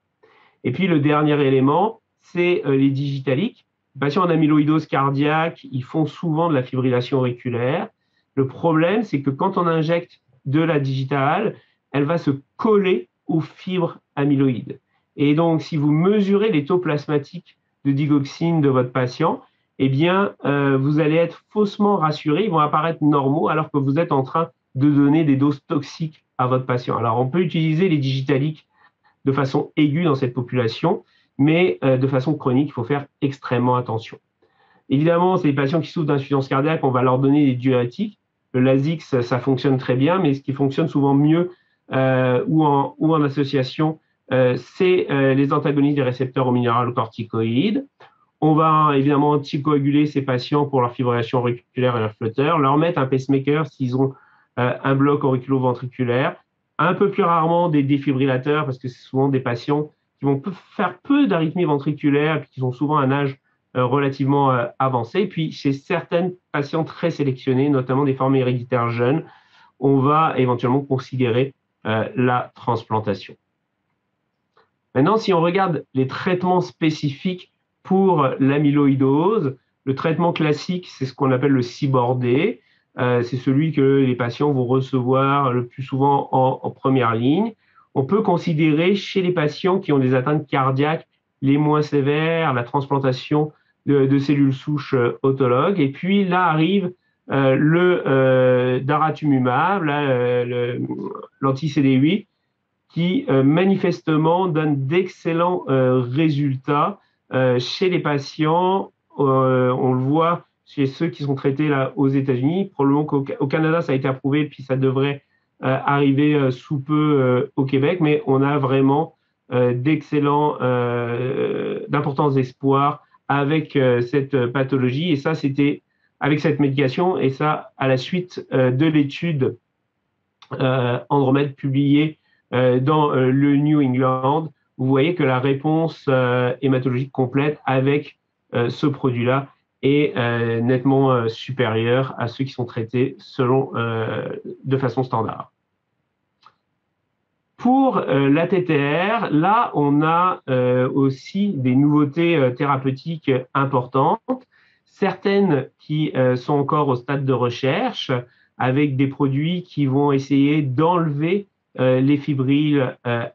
Et puis le dernier élément, c'est les digitaliques. Les patients en amyloïdose cardiaque, ils font souvent de la fibrillation auriculaire. Le problème, c'est que quand on injecte de la digitale, elle va se coller aux fibres amyloïdes. Et donc, si vous mesurez les taux plasmatiques de digoxine de votre patient, eh bien, vous allez être faussement rassuré, ils vont apparaître normaux alors que vous êtes en train de donner des doses toxiques à votre patient. Alors, on peut utiliser les digitaliques de façon aiguë dans cette population, mais de façon chronique, il faut faire extrêmement attention. Évidemment, c'est les patients qui souffrent d'insuffisance cardiaque, on va leur donner des diurétiques. Le Lasix, ça fonctionne très bien, mais ce qui fonctionne souvent mieux ou en association, c'est les antagonistes des récepteurs aux minéralocorticoïdes. On va évidemment anticoaguler ces patients pour leur fibrillation auriculaire et leur flotteur, leur mettre un pacemaker s'ils ont un bloc auriculo-ventriculaire, un peu plus rarement des défibrillateurs parce que c'est souvent des patients qui vont faire peu d'arythmie ventriculaire et qui ont souvent un âge relativement avancé. Puis chez certaines patients très sélectionnés, notamment des formes héréditaires jeunes, on va éventuellement considérer la transplantation. Maintenant, si on regarde les traitements spécifiques pour l'amyloïdose, le traitement classique, c'est ce qu'on appelle le CyBorD. C'est celui que les patients vont recevoir le plus souvent en première ligne. On peut considérer chez les patients qui ont des atteintes cardiaques les moins sévères la transplantation de cellules souches autologues. Et puis là arrive le daratumumab, l'anti-CD8, qui manifestement donne d'excellents résultats chez les patients. On le voit chez ceux qui sont traités là aux États-Unis. Probablement qu'au Canada, ça a été approuvé, puis ça devrait arriver sous peu au Québec, mais on a vraiment d'excellents, d'importants espoirs avec cette pathologie. Et ça, c'était avec cette médication, et ça, à la suite de l'étude Andromède publiée dans le New England, vous voyez que la réponse hématologique complète avec ce produit-là est nettement supérieure à ceux qui sont traités de façon standard. Pour l'ATTR, là, on a aussi des nouveautés thérapeutiques importantes, certaines qui sont encore au stade de recherche, avec des produits qui vont essayer d'enlever les fibrilles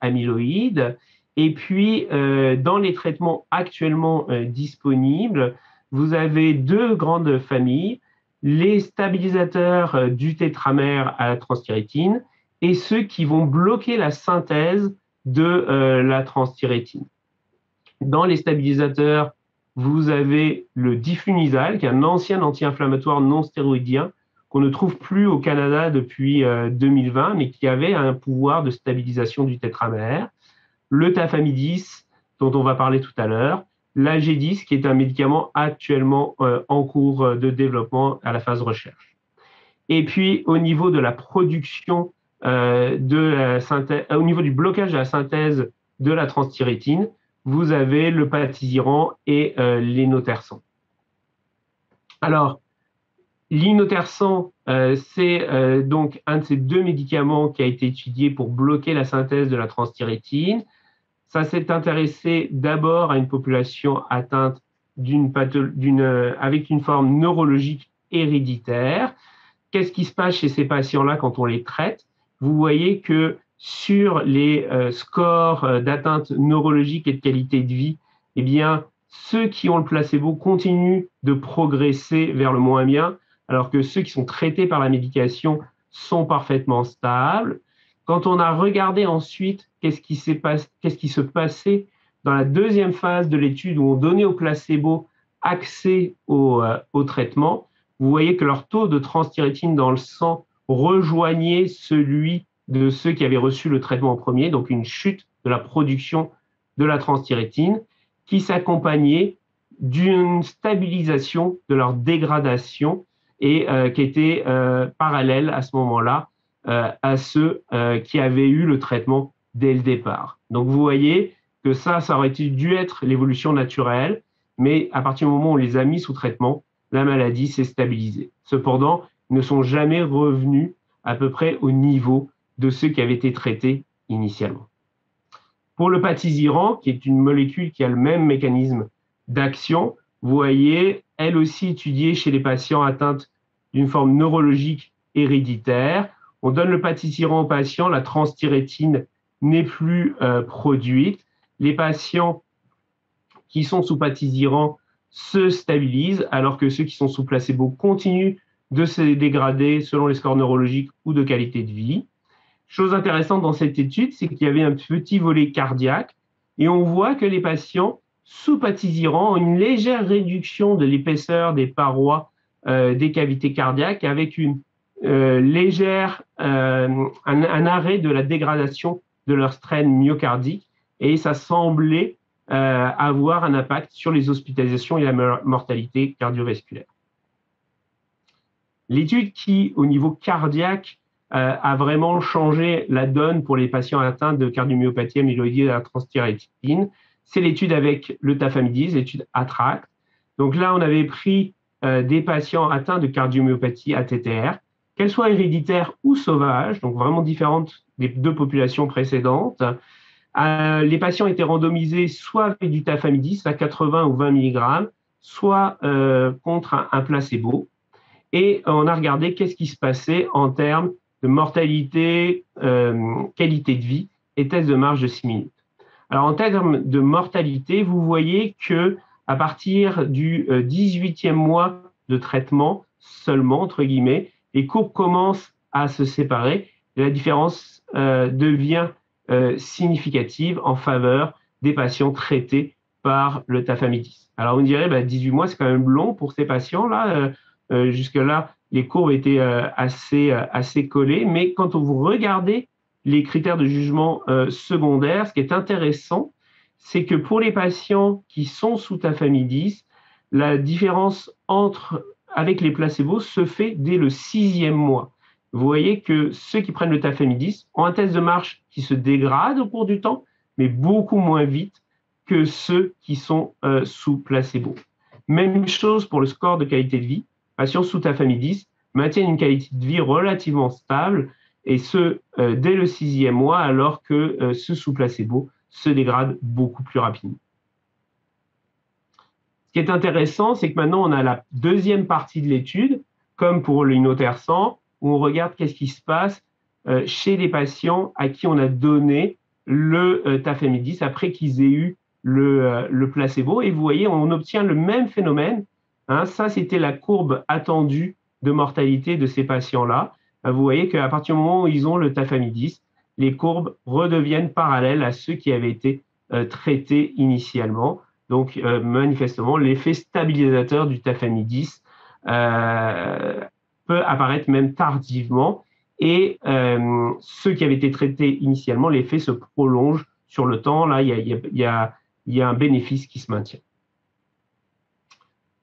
amyloïdes. Et puis, dans les traitements actuellement disponibles, vous avez deux grandes familles, les stabilisateurs du tétramère à la transthyrétine et ceux qui vont bloquer la synthèse de la transthyrétine. Dans les stabilisateurs, vous avez le diflunisal, qui est un ancien anti-inflammatoire non stéroïdien, qu'on ne trouve plus au Canada depuis 2020, mais qui avait un pouvoir de stabilisation du tétramère. Le tafamidis, dont on va parler tout à l'heure, l'AG10, qui est un médicament actuellement en cours de développement à la phase recherche. Et puis, au niveau de la production au niveau du blocage de la synthèse de la transthyrétine, vous avez le patisiran et l'inotersan. Alors, l'inotersan, c'est donc un de ces deux médicaments qui a été étudié pour bloquer la synthèse de la transthyrétine. Ça s'est intéressé d'abord à une population atteinte avec une forme neurologique héréditaire. Qu'est-ce qui se passe chez ces patients-là quand on les traite? Vous voyez que sur les scores d'atteinte neurologique et de qualité de vie, eh bien, ceux qui ont le placebo continuent de progresser vers le moins bien, alors que ceux qui sont traités par la médication sont parfaitement stables. Quand on a regardé ensuite qu'est-ce qui se passait dans la deuxième phase de l'étude où on donnait au placebo accès au traitement, vous voyez que leur taux de transthyrétine dans le sang rejoignait celui de ceux qui avaient reçu le traitement en premier, donc une chute de la production de la transthyrétine qui s'accompagnait d'une stabilisation de leur dégradation et qui était parallèle à ce moment-là à ceux qui avaient eu le traitement dès le départ. Donc vous voyez que ça aurait dû être l'évolution naturelle, mais à partir du moment où on les a mis sous traitement, la maladie s'est stabilisée. Cependant, ils ne sont jamais revenus à peu près au niveau de ceux qui avaient été traités initialement. Pour le patisiran, qui est une molécule qui a le même mécanisme d'action, vous voyez, elle aussi étudiée chez les patients atteints d'une forme neurologique héréditaire. On donne le patisiran aux patients, la transthyrétine n'est plus produite. Les patients qui sont sous patisiran se stabilisent, alors que ceux qui sont sous placebo continuent de se dégrader selon les scores neurologiques ou de qualité de vie. Chose intéressante dans cette étude, c'est qu'il y avait un petit volet cardiaque et on voit que les patients sous patisiran ont une légère réduction de l'épaisseur des parois des cavités cardiaques avec une un arrêt de la dégradation de leur strain myocardique et ça semblait avoir un impact sur les hospitalisations et la mortalité cardiovasculaire. L'étude qui, au niveau cardiaque, a vraiment changé la donne pour les patients atteints de cardiomyopathie amyloïdie à la transthyrétine, c'est l'étude avec le tafamidis, l'étude ATTRACT. Donc là, on avait pris des patients atteints de cardiomyopathie ATTR, qu'elles soient héréditaires ou sauvages, donc vraiment différentes des deux populations précédentes. Les patients étaient randomisés soit avec du tafamidis à 80 ou 20 mg, soit contre un placebo. Et on a regardé qu'est-ce qui se passait en termes de mortalité, qualité de vie et test de marche de 6 minutes. Alors, en termes de mortalité, vous voyez que à partir du 18e mois de traitement seulement, entre guillemets, les courbes commencent à se séparer et la différence devient significative en faveur des patients traités par le tafamidis. Alors, on dirait 18 mois, c'est quand même long pour ces patients-là. Jusque-là, les courbes étaient assez collées, mais quand vous regardez les critères de jugement secondaires, ce qui est intéressant, c'est que pour les patients qui sont sous tafamidis, la différence avec les placebos se fait dès le 6e mois. Vous voyez que ceux qui prennent le tafamidis ont un test de marche qui se dégrade au cours du temps, mais beaucoup moins vite que ceux qui sont sous placebo. Même chose pour le score de qualité de vie. Patients sous tafamidis maintiennent une qualité de vie relativement stable, et ce, dès le 6e mois, alors que ceux sous placebo se dégradent beaucoup plus rapidement. Ce qui est intéressant, c'est que maintenant, on a la deuxième partie de l'étude, comme pour l'inotersan, où on regarde qu'est-ce qui se passe chez les patients à qui on a donné le tafamidis après qu'ils aient eu le placebo. Et vous voyez, on obtient le même phénomène. Ça, c'était la courbe attendue de mortalité de ces patients-là. Vous voyez qu'à partir du moment où ils ont le tafamidis, les courbes redeviennent parallèles à ceux qui avaient été traités initialement. Donc, manifestement, l'effet stabilisateur du tafamidis peut apparaître même tardivement. Et ceux qui avaient été traités initialement, l'effet se prolonge sur le temps. Là, il y a un bénéfice qui se maintient.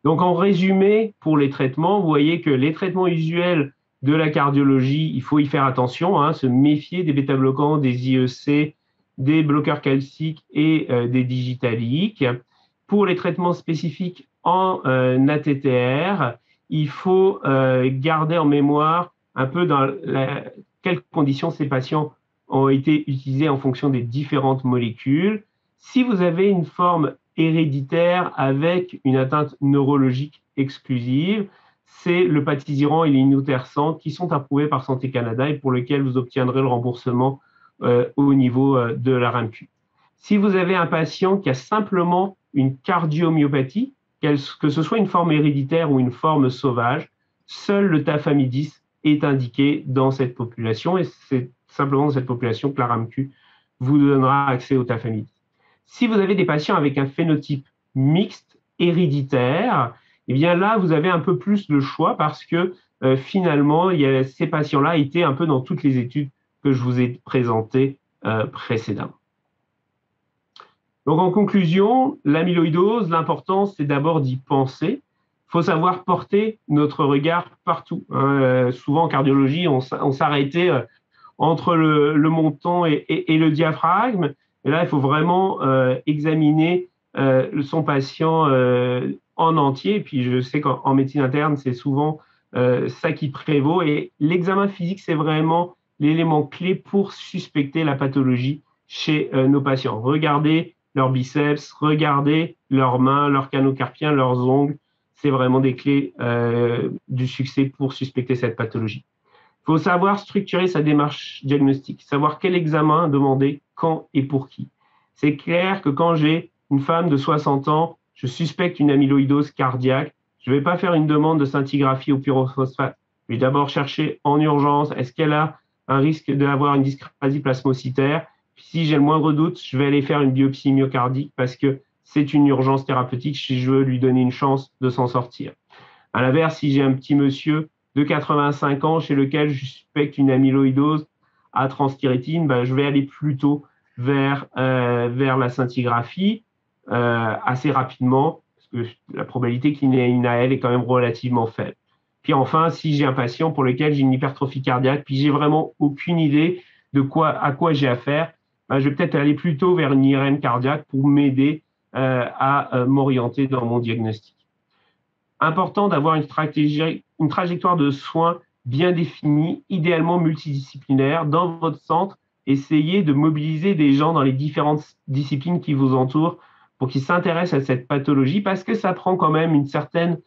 Donc, en résumé, pour les traitements, vous voyez que les traitements usuels de la cardiologie, il faut y faire attention, se méfier des bêta-bloquants, des IEC, des bloqueurs calciques et des digitaliques. Pour les traitements spécifiques en ATTR, il faut garder en mémoire un peu dans quelles conditions ces patients ont été utilisés en fonction des différentes molécules. Si vous avez une forme héréditaire avec une atteinte neurologique exclusive, c'est le patisiran et l'inotersan qui sont approuvés par Santé Canada et pour lesquels vous obtiendrez le remboursement au niveau de la RAMQ. Si vous avez un patient qui a simplement une cardiomyopathie, que ce soit une forme héréditaire ou une forme sauvage, seul le tafamidis est indiqué dans cette population et c'est simplement dans cette population que la RAMQ vous donnera accès au tafamidis. Si vous avez des patients avec un phénotype mixte, héréditaire, eh bien là, vous avez un peu plus le choix parce que finalement, ces patients-là étaient un peu dans toutes les études que je vous ai présentées précédemment. Donc en conclusion, l'amyloïdose, l'important, c'est d'abord d'y penser. Il faut savoir porter notre regard partout. Hein. Souvent en cardiologie, on s'arrêtait entre le menton et le diaphragme. Et là, il faut vraiment examiner son patient en entier. Et puis, je sais qu'en médecine interne, c'est souvent ça qui prévaut. Et l'examen physique, c'est vraiment l'élément clé pour suspecter la pathologie chez nos patients. Regardez leurs biceps, regardez leurs mains, leurs canaux carpiens, leurs ongles. C'est vraiment des clés du succès pour suspecter cette pathologie. Il faut savoir structurer sa démarche diagnostique, savoir quel examen demander, quand et pour qui. C'est clair que quand j'ai une femme de 60 ans, je suspecte une amyloïdose cardiaque, je ne vais pas faire une demande de scintigraphie au pyrophosphate. Je vais d'abord chercher en urgence, est-ce qu'elle a un risque d'avoir une dyscrasie plasmocytaire? Puis si j'ai le moindre doute, je vais aller faire une biopsie myocardique parce que c'est une urgence thérapeutique si je veux lui donner une chance de s'en sortir. À l'inverse, si j'ai un petit monsieur de 85 ans chez lequel je suspecte une amyloïdose à transthyrétine, ben, je vais aller plutôt vers la scintigraphie assez rapidement, parce que la probabilité qu'il ait une AL est quand même relativement faible. Puis enfin, si j'ai un patient pour lequel j'ai une hypertrophie cardiaque, puis j'ai vraiment aucune idée à quoi j'ai affaire, ben, je vais peut-être aller plutôt vers une IRM cardiaque pour m'aider à m'orienter dans mon diagnostic. Important d'avoir une trajectoire de soins bien définie, idéalement multidisciplinaire. Dans votre centre, essayez de mobiliser des gens dans les différentes disciplines qui vous entourent pour qu'ils s'intéressent à cette pathologie parce que ça prend quand même une certaine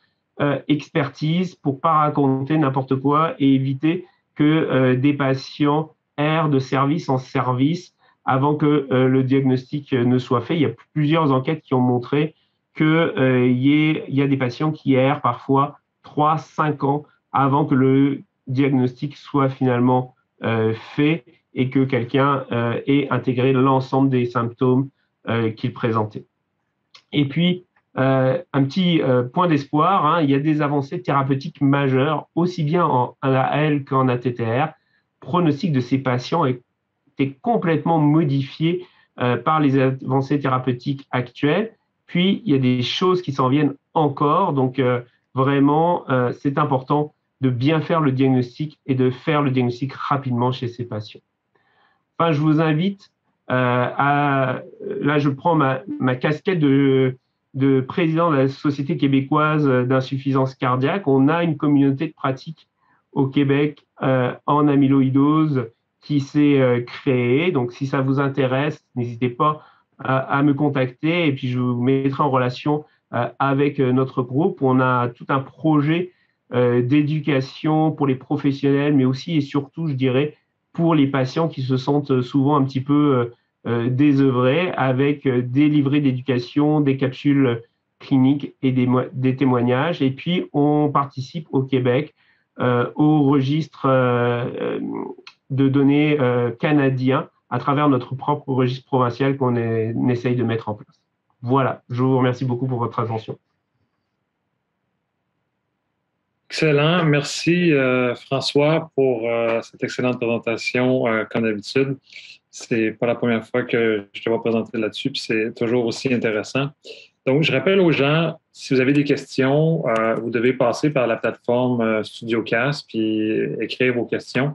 expertise pour pas raconter n'importe quoi et éviter que des patients errent de service en service avant que le diagnostic ne soit fait. Il y a plusieurs enquêtes qui ont montré qu'il y a des patients qui errent parfois 3-5 ans avant que le diagnostic soit finalement fait et que quelqu'un ait intégré l'ensemble des symptômes qu'il présentait. Et puis, un petit point d'espoir, hein, il y a des avancées thérapeutiques majeures, aussi bien en AL qu'en ATTR. Le pronostic de ces patients a été complètement modifié par les avancées thérapeutiques actuelles. Puis, il y a des choses qui s'en viennent encore. Donc, vraiment, c'est important de bien faire le diagnostic et de faire le diagnostic rapidement chez ces patients. Enfin, je vous invite là, je prends ma casquette de président de la Société québécoise d'insuffisance cardiaque. On a une communauté de pratique au Québec en amyloïdose qui s'est créée. Donc, si ça vous intéresse, n'hésitez pas à me contacter et puis je vous mettrai en relation avec notre groupe. On a tout un projet d'éducation pour les professionnels, mais aussi et surtout, je dirais, pour les patients qui se sentent souvent un petit peu désœuvrés avec des livrets d'éducation, des capsules cliniques et des témoignages. Et puis, on participe au Québec au registre de données canadien à travers notre propre registre provincial qu'on essaye de mettre en place. Voilà, je vous remercie beaucoup pour votre attention. Excellent. Merci, François, pour cette excellente présentation, comme d'habitude. C'est pas la première fois que je te vois présenter là-dessus, puis c'est toujours aussi intéressant. Donc, je rappelle aux gens, si vous avez des questions, vous devez passer par la plateforme StudioCast, puis écrire vos questions.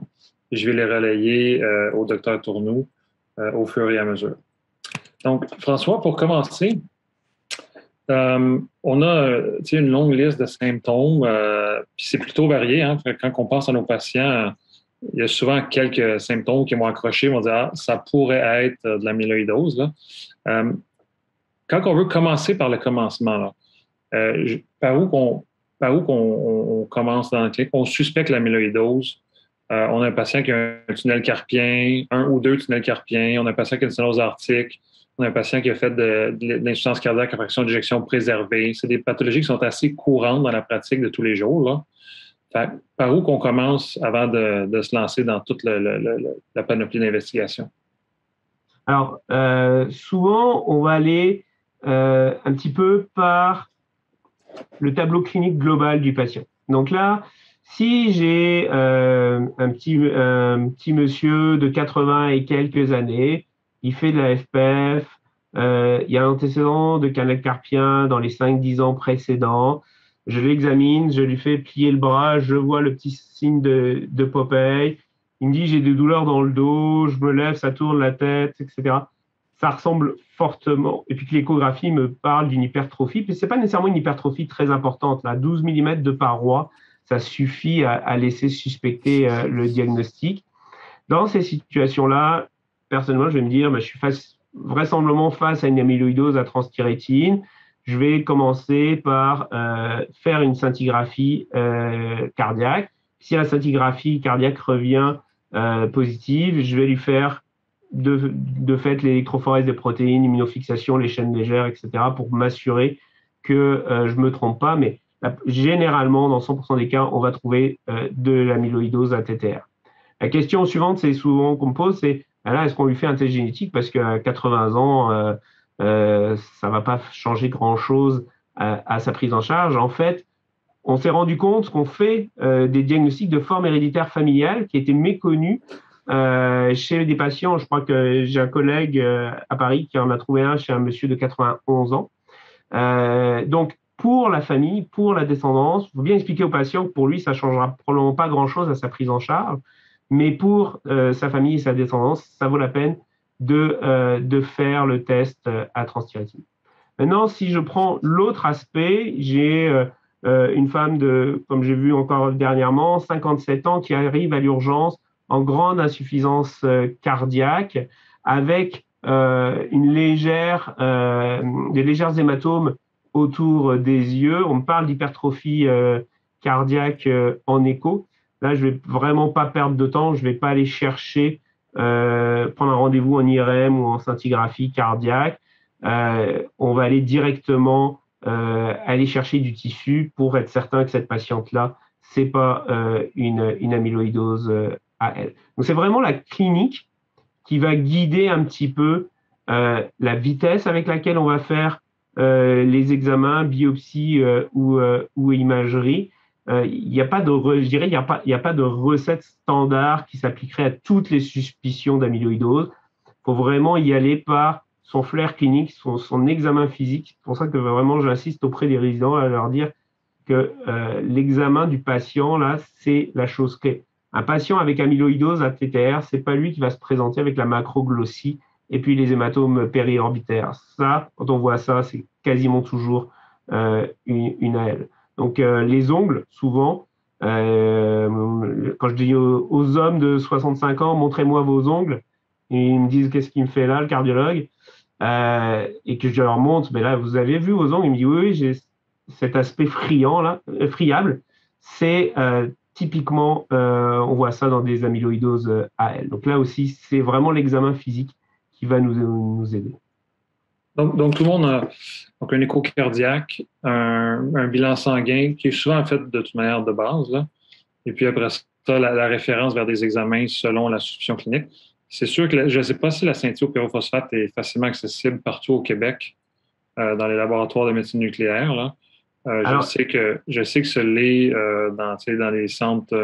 Et je vais les relayer au docteur Tournoux au fur et à mesure. Donc, François, pour commencer, on a une longue liste de symptômes, puis c'est plutôt varié. Hein, quand on pense à nos patients, il y a souvent quelques symptômes qui vont accrocher, vont dire ah, ça pourrait être de l'amyloïdose. Là. Quand on veut commencer par le commencement, là, par où qu'on commence dans le clinique, on suspecte l'amyloïdose. On a un patient qui a un tunnel carpien, 1 ou 2 tunnels carpiens. On a un patient qui a une sténose aortique. On a un patient qui a fait de l'insuffisance cardiaque à fraction d'éjection préservée. C'est des pathologies qui sont assez courantes dans la pratique de tous les jours. Là. Fait, par où qu'on commence avant de se lancer dans toute la panoplie d'investigation? Alors, souvent, on va aller un petit peu par le tableau clinique global du patient. Donc là, si j'ai un petit monsieur de 80 et quelques années, il fait de la FPF, il y a un antécédent de canal carpien dans les 5-10 ans précédents, je l'examine, je lui fais plier le bras, je vois le petit signe de Popeye. Il me dit, j'ai des douleurs dans le dos, je me lève, ça tourne la tête, etc. Ça ressemble fortement. Et puis que l'échographie me parle d'une hypertrophie. Puis c'est pas nécessairement une hypertrophie très importante. Là, 12 mm de paroi, ça suffit à laisser suspecter le diagnostic. Dans ces situations-là, personnellement, je vais me dire, je suis vraisemblablement face à une amyloïdose à transthyrétine. Je vais commencer par faire une scintigraphie cardiaque. Si la scintigraphie cardiaque revient positive, je vais lui faire de fait l'électrophorèse des protéines, immunofixation, les chaînes légères, etc., pour m'assurer que je ne me trompe pas. Mais généralement, dans 100% des cas, on va trouver de l'amyloïdose à TTR. La question suivante, c'est souvent qu'on me pose, c'est là, est-ce qu'on lui fait un test génétique parce qu'à 80 ans, ça va pas changer grand-chose à sa prise en charge. En fait, on s'est rendu compte qu'on fait des diagnostics de forme héréditaire familiale qui étaient méconnus chez des patients. Je crois que j'ai un collègue à Paris qui en a trouvé un chez un monsieur de 91 ans. Donc, pour la famille, pour la descendance, il faut bien expliquer au patient que pour lui, ça ne changera probablement pas grand-chose à sa prise en charge. Mais pour sa famille et sa descendance, ça vaut la peine de faire le test à transthyrétine. Maintenant, si je prends l'autre aspect, j'ai une femme de, comme j'ai vu encore dernièrement, 57 ans qui arrive à l'urgence en grande insuffisance cardiaque avec des légers hématomes autour des yeux. On me parle d'hypertrophie cardiaque en écho. Là, je vais vraiment pas perdre de temps. Je vais pas aller chercher, prendre un rendez-vous en IRM ou en scintigraphie cardiaque. On va aller directement aller chercher du tissu pour être certain que cette patiente-là, c'est pas une amyloïdose à elle. Donc, c'est vraiment la clinique qui va guider un petit peu la vitesse avec laquelle on va faire les examens, biopsie ou imagerie. Il n'y a pas de, je dirais, il y a pas de recette standard qui s'appliquerait à toutes les suspicions d'amyloïdose. Il faut vraiment y aller par son flair clinique, son examen physique. C'est pour ça que vraiment j'insiste auprès des résidents à leur dire que l'examen du patient, là, c'est la chose clé. Un patient avec amyloïdose à TTR, c'est pas lui qui va se présenter avec la macroglossie et puis les hématomes périorbitaires. Ça, quand on voit ça, c'est quasiment toujours une AL. Donc, les ongles, souvent, quand je dis aux hommes de 65 ans, montrez-moi vos ongles, et ils me disent qu'est-ce qu'il me fait là, le cardiologue, et que je leur montre, mais là, vous avez vu vos ongles? Il me dit oui, j'ai cet aspect friand, là, friable. C'est typiquement, on voit ça dans des amyloïdoses AL. Donc là aussi, c'est vraiment l'examen physique qui va nous aider. Donc, tout le monde a donc un écho cardiaque, un bilan sanguin qui est souvent fait de toute manière de base, là. Et puis après ça, la référence vers des examens selon la suspicion clinique. C'est sûr que je ne sais pas si la ceinture-pyrophosphate est facilement accessible partout au Québec dans les laboratoires de médecine nucléaire, là. Alors, je sais que ce l'est dans les centres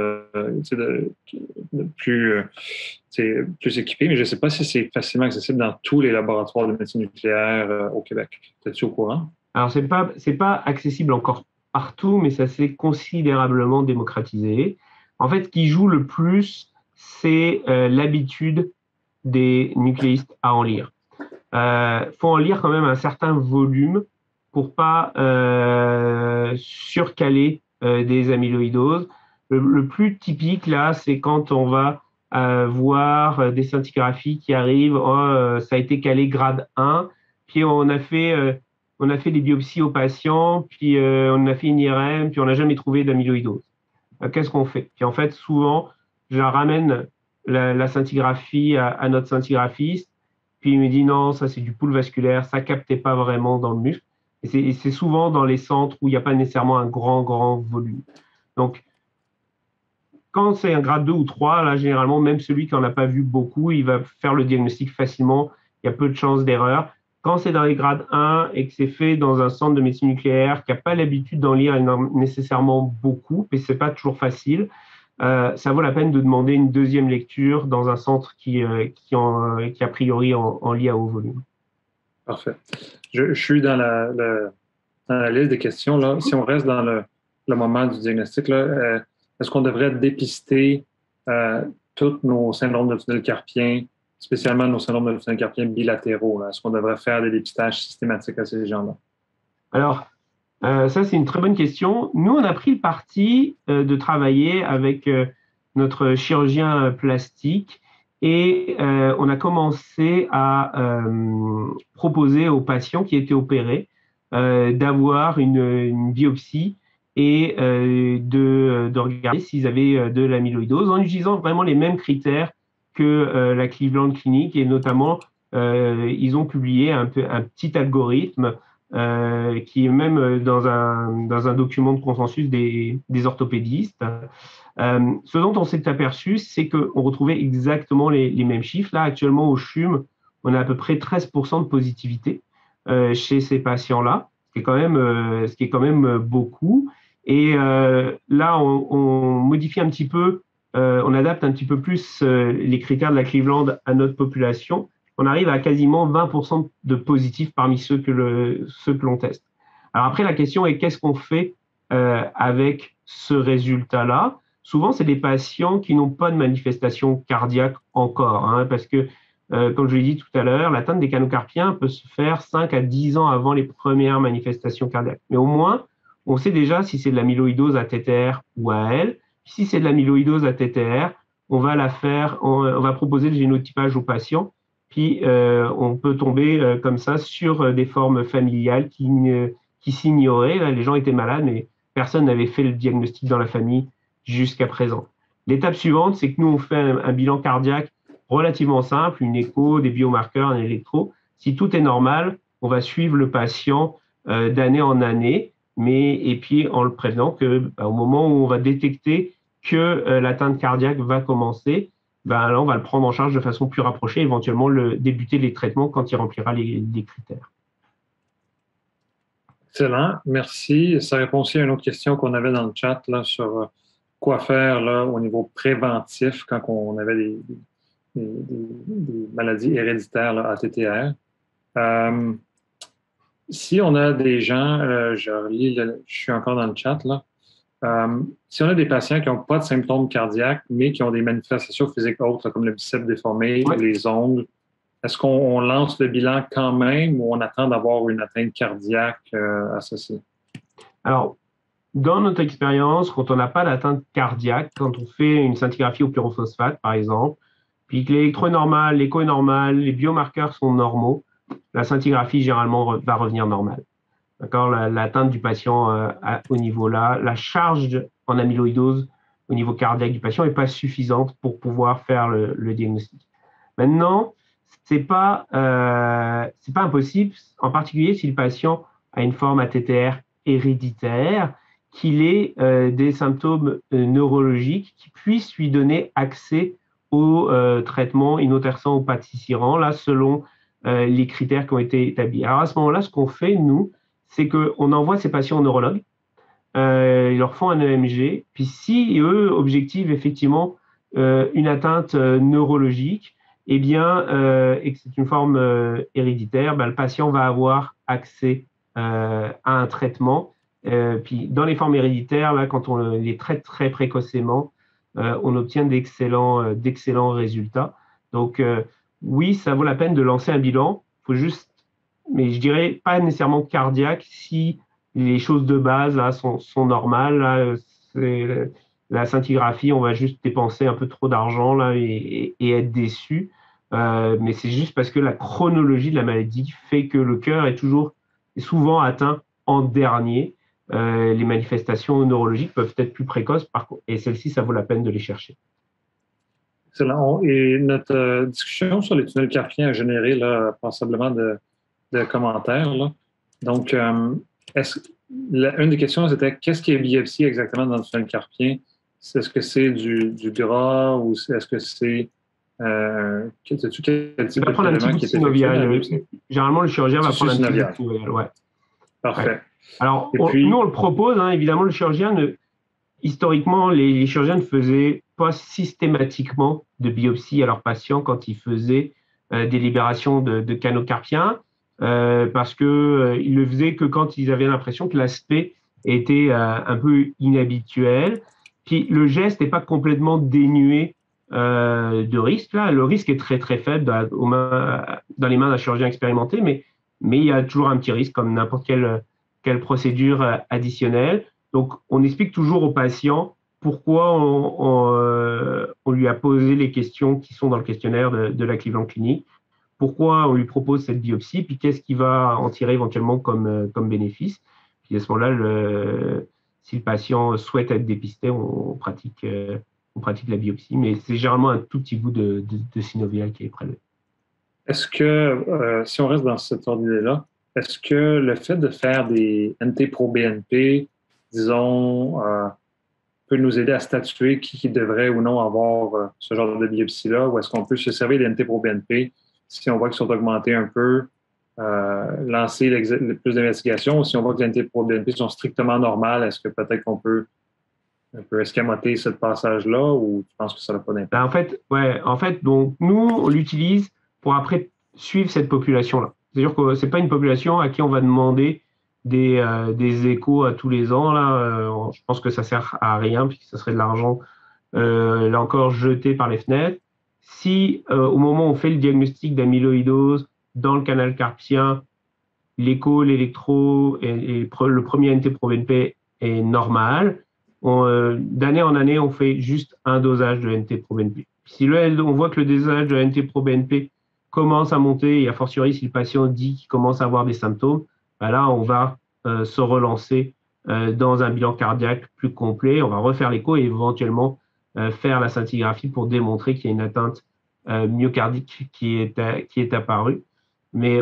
plus équipés, mais je ne sais pas si c'est facilement accessible dans tous les laboratoires de médecine nucléaire au Québec. Es-tu au courant? Alors, c'est pas accessible encore partout, mais ça s'est considérablement démocratisé. En fait, ce qui joue le plus, c'est l'habitude des nucléistes à en lire. Faut en lire quand même un certain volume pour pas surcaler des amyloïdoses. Le plus typique là, c'est quand on va voir des scintigraphies qui arrivent, ça a été calé grade 1, puis on a fait des biopsies aux patients, puis on a fait une IRM, puis on n'a jamais trouvé d'amyloïdose. Qu'est-ce qu'on fait? Puis en fait, souvent, je ramène la scintigraphie à notre scintigraphiste, puis il me dit non, ça c'est du pool vasculaire, ça captait pas vraiment dans le muscle. Et c'est souvent dans les centres où il n'y a pas nécessairement un grand volume. Donc, quand c'est un grade 2 ou 3, là, généralement, même celui qui n'en a pas vu beaucoup, il va faire le diagnostic facilement. Il y a peu de chances d'erreur. Quand c'est dans les grades 1 et que c'est fait dans un centre de médecine nucléaire qui n'a pas l'habitude d'en lire nécessairement beaucoup, mais ce n'est pas toujours facile, ça vaut la peine de demander une deuxième lecture dans un centre qui a priori en lit à haut volume. Parfait. Je suis dans la liste des questions. Là. Si on reste dans le moment du diagnostic, là, est-ce qu'on devrait dépister tous nos syndromes de tunnel carpien, spécialement nos syndromes de tunnel carpien bilatéraux? Est-ce qu'on devrait faire des dépistages systématiques à ces gens-là? Alors, ça, c'est une très bonne question. Nous, on a pris le parti de travailler avec notre chirurgien plastique et on a commencé à proposer aux patients qui étaient opérés d'avoir une biopsie et de regarder s'ils avaient de l'amyloïdose en utilisant vraiment les mêmes critères que la Cleveland Clinic et notamment ils ont publié un petit algorithme qui est même dans un document de consensus des orthopédistes. Ce dont on s'est aperçu, c'est qu'on retrouvait exactement les mêmes chiffres. Là, actuellement, au CHUM, on a à peu près 13% de positivité chez ces patients-là, ce qui est quand même beaucoup. Et là, on modifie un petit peu, on adapte un petit peu plus les critères de la Cleveland à notre population. On arrive à quasiment 20% de positifs parmi ceux que l'on teste. Alors après, la question est qu'est-ce qu'on fait avec ce résultat-là? Souvent, c'est des patients qui n'ont pas de manifestation cardiaque encore, hein, parce que, comme je l'ai dit tout à l'heure, l'atteinte des canaux carpiens peut se faire 5 à 10 ans avant les premières manifestations cardiaques. Mais au moins, on sait déjà si c'est de l'amyloïdose à TTR ou à L. Si c'est de l'amyloïdose à TTR, on va proposer le génotypage aux patients. Puis, on peut tomber comme ça sur des formes familiales qui s'ignoraient. Là, les gens étaient malades, mais personne n'avait fait le diagnostic dans la famille jusqu'à présent. L'étape suivante, c'est que nous, on fait un bilan cardiaque relativement simple, une écho, des biomarqueurs, un électro. Si tout est normal, on va suivre le patient d'année en année, et puis en le prévenant que au moment où on va détecter que l'atteinte cardiaque va commencer, là, on va le prendre en charge de façon plus rapprochée, éventuellement débuter les traitements quand il remplira les critères. Excellent, merci. Ça répond aussi à une autre question qu'on avait dans le chat là, sur quoi faire là, au niveau préventif quand on avait des maladies héréditaires là, ATTR. Si on a des gens, je suis encore dans le chat là, si on a des patients qui n'ont pas de symptômes cardiaques, mais qui ont des manifestations physiques autres, comme le biceps déformé, les ongles, est-ce qu'on lance le bilan quand même ou on attend d'avoir une atteinte cardiaque associée? Alors, dans notre expérience, quand on n'a pas d'atteinte cardiaque, quand on fait une scintigraphie au pyrophosphate, par exemple, puis que l'électro est normal, l'écho est normal, les biomarqueurs sont normaux, la scintigraphie, généralement, va revenir normale. D'accord, l'atteinte du patient au niveau là, la charge en amyloïdose au niveau cardiaque du patient n'est pas suffisante pour pouvoir faire le diagnostic. Maintenant, c'est pas impossible, en particulier si le patient a une forme ATTR héréditaire, qu'il ait des symptômes neurologiques qui puissent lui donner accès au traitement inotersant ou patisiran, là, selon les critères qui ont été établis. Alors à ce moment-là, ce qu'on fait, nous, c'est qu'on envoie ces patients au neurologue, ils leur font un EMG, puis si eux objectivent effectivement une atteinte neurologique, eh bien, et que c'est une forme héréditaire, le patient va avoir accès à un traitement. Puis dans les formes héréditaires, là, quand on les traite très précocement, on obtient d'excellents résultats. Donc oui, ça vaut la peine de lancer un bilan. Faut juste, mais je dirais pas nécessairement cardiaque si les choses de base là sont normales. Là, la scintigraphie, on va juste dépenser un peu trop d'argent là et être déçu. Mais c'est juste parce que la chronologie de la maladie fait que le cœur est souvent atteint en dernier. Les manifestations neurologiques peuvent être plus précoces, et celles-ci, ça vaut la peine de les chercher. Excellent. Et notre discussion sur les tunnels carpiens a généré là, passablement de commentaires. Là. Donc, une des questions, c'était qu'est-ce qui est biopsie exactement dans le tunnel carpien? Est-ce que c'est du gras ou est-ce que c'est quel type d'élément qui est synovial. Généralement, le chirurgien va prendre un tissue synovial. Ouais. Parfait. Ouais. Alors, nous, on le propose. Hein, évidemment, le chirurgien, historiquement, les chirurgiens ne faisaient pas systématiquement de biopsie à leurs patients quand ils faisaient des libérations de canaux carpiens, parce qu'ils le faisaient que quand ils avaient l'impression que l'aspect était un peu inhabituel. Puis le geste n'est pas complètement dénué de risque. Là, le risque est très très faible dans les mains d'un chirurgien expérimenté, mais il y a toujours un petit risque comme n'importe quelle procédure additionnelle. Donc, on explique toujours au patient pourquoi on lui a posé les questions qui sont dans le questionnaire de la Cleveland Clinic, pourquoi on lui propose cette biopsie, puis qu'est-ce qu'il va en tirer éventuellement comme bénéfice. Puis à ce moment-là, si le patient souhaite être dépisté, on pratique la biopsie, mais c'est généralement un tout petit bout de synovial qui est prélevé. Est-ce que, si on reste dans cette ordre-là, est-ce que le fait de faire des NT-proBNP, disons, peut nous aider à statuer qui devrait ou non avoir ce genre de biopsie-là, ou est-ce qu'on peut se servir des NT-proBNP si on voit qu'ils sont augmentés un peu, lancer plus d'investigations, ou si on voit que les NT-proBNP sont strictement normales, est-ce que peut-être qu'on peut un peu escamoter ce passage-là, ou tu penses que ça n'a pas d'impact? En fait, donc, nous, on l'utilise pour après suivre cette population-là. C'est-à-dire que ce n'est pas une population à qui on va demander des échos à tous les ans. Là, je pense que ça ne sert à rien, puisque ça serait de l'argent, là encore, jeté par les fenêtres. Si, au moment où on fait le diagnostic d'amyloïdose dans le canal carpien, l'écho, l'électro et le premier NT-proBNP est normal, d'année en année, on fait juste un dosage de NT-proBNP. Si on voit que le dosage de NT-proBNP commence à monter, et a fortiori si le patient dit qu'il commence à avoir des symptômes, ben là, on va se relancer dans un bilan cardiaque plus complet. On va refaire l'écho et éventuellement faire la scintigraphie pour démontrer qu'il y a une atteinte myocardique qui est apparue. Mais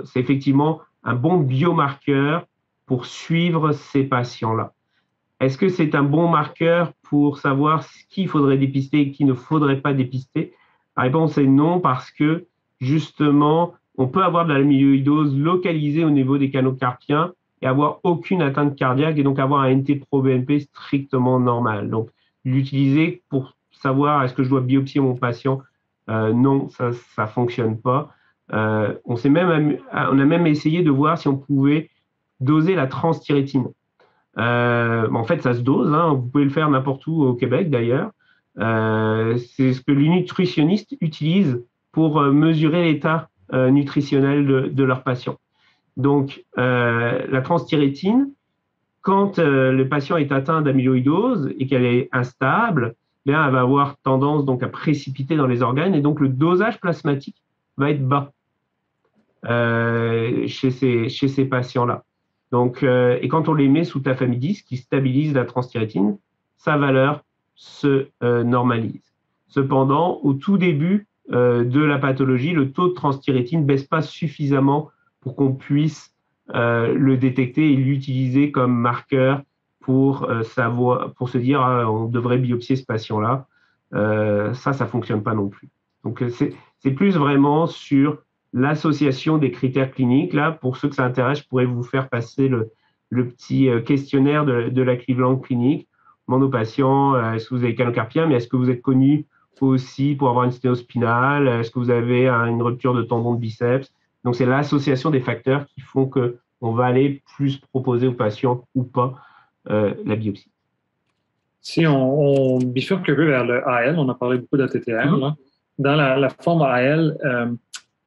c'est effectivement un bon biomarqueur pour suivre ces patients-là. Est-ce que c'est un bon marqueur pour savoir ce qu'il faudrait dépister et qu'il ne faudrait pas dépister? La réponse est non, parce que justement, on peut avoir de l'amyloïdose localisée au niveau des canaux carpiens et avoir aucune atteinte cardiaque et donc avoir un NT-proBNP strictement normal. Donc, l'utiliser pour savoir est-ce que je dois biopsier mon patient, non, ça ne fonctionne pas. On a même essayé de voir si on pouvait doser la transthyrétine. En fait, ça se dose, hein, vous pouvez le faire n'importe où au Québec d'ailleurs. C'est ce que les nutritionnistes utilisent pour mesurer l'état nutritionnel de leurs patients. Donc, la transthyrétine, quand le patient est atteint d'amyloïdose et qu'elle est instable, bien, elle va avoir tendance donc à précipiter dans les organes et donc le dosage plasmatique va être bas chez ces patients-là. Donc, et quand on les met sous tafamidis, qui stabilise la transthyrétine, sa valeur se normalise. Cependant, au tout début de la pathologie, le taux de transthyrétine ne baisse pas suffisamment pour qu'on puisse le détecter et l'utiliser comme marqueur pour se dire on devrait biopsier ce patient-là. Ça ne fonctionne pas non plus. Donc, c'est plus vraiment sur l'association des critères cliniques. Là, pour ceux que ça intéresse, je pourrais vous faire passer le petit questionnaire de la Cleveland Clinic. On demande aux patients, est-ce que vous avez canaux carpiens, mais est-ce que vous êtes connu aussi pour avoir une sténose spinale? Est-ce que vous avez une rupture de tendon de biceps? Donc, c'est l'association des facteurs qui font qu'on va aller plus proposer aux patients ou pas la biopsie. Si on bifurque un peu vers le AL, on a parlé beaucoup d'ATTR. Dans la forme AL,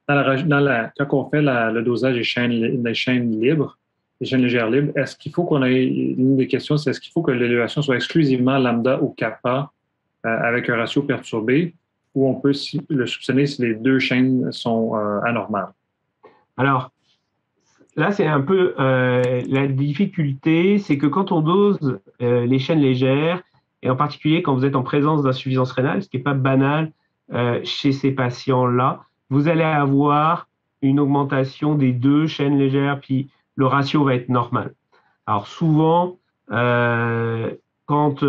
quand on fait le dosage des chaînes libres, des chaînes légères libres, est-ce qu'il faut qu'on ait, une des questions, c'est est-ce qu'il faut que l'élévation soit exclusivement lambda ou kappa avec un ratio perturbé, ou on peut le soupçonner si les deux chaînes sont anormales? Alors, là, c'est un peu la difficulté, c'est que quand on dose les chaînes légères, et en particulier quand vous êtes en présence d'insuffisance rénale, ce qui n'est pas banal chez ces patients-là, vous allez avoir une augmentation des deux chaînes légères, puis le ratio va être normal. Alors souvent, quand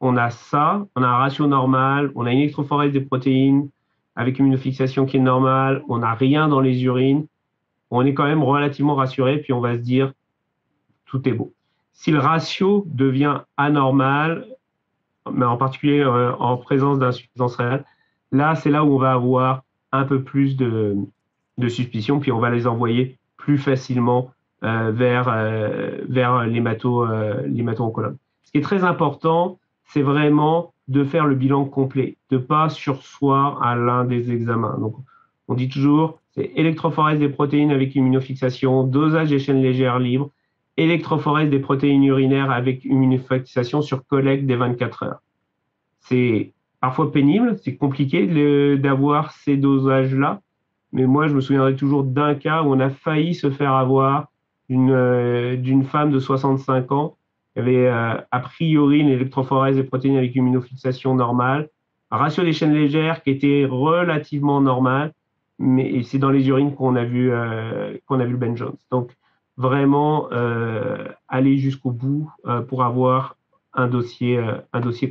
on a ça, on a un ratio normal, on a une électrophorèse des protéines avec une immunofixation qui est normale, on n'a rien dans les urines, on est quand même relativement rassuré, puis on va se dire tout est beau. Si le ratio devient anormal, mais en particulier en présence d'insuffisance rénale, là, c'est là où on va avoir un peu plus de suspicion, puis on va les envoyer plus facilement vers l'hémato-oncologue. Ce qui est très important, c'est vraiment de faire le bilan complet, de ne pas surseoir à l'un des examens. Donc, on dit toujours, c'est électrophorèse des protéines avec immunofixation, dosage des chaînes légères libres, électrophorèse des protéines urinaires avec immunofixation sur collecte des 24 heures. C'est parfois pénible, c'est compliqué d'avoir ces dosages-là, mais moi, je me souviendrai toujours d'un cas où on a failli se faire avoir d'une femme de 65 ans qui avait a priori une électrophorèse des protéines avec immunofixation normale, un ratio des chaînes légères qui était relativement normal, mais c'est dans les urines qu'on a vu le Ben Jones. Donc, vraiment, aller jusqu'au bout pour avoir un dossier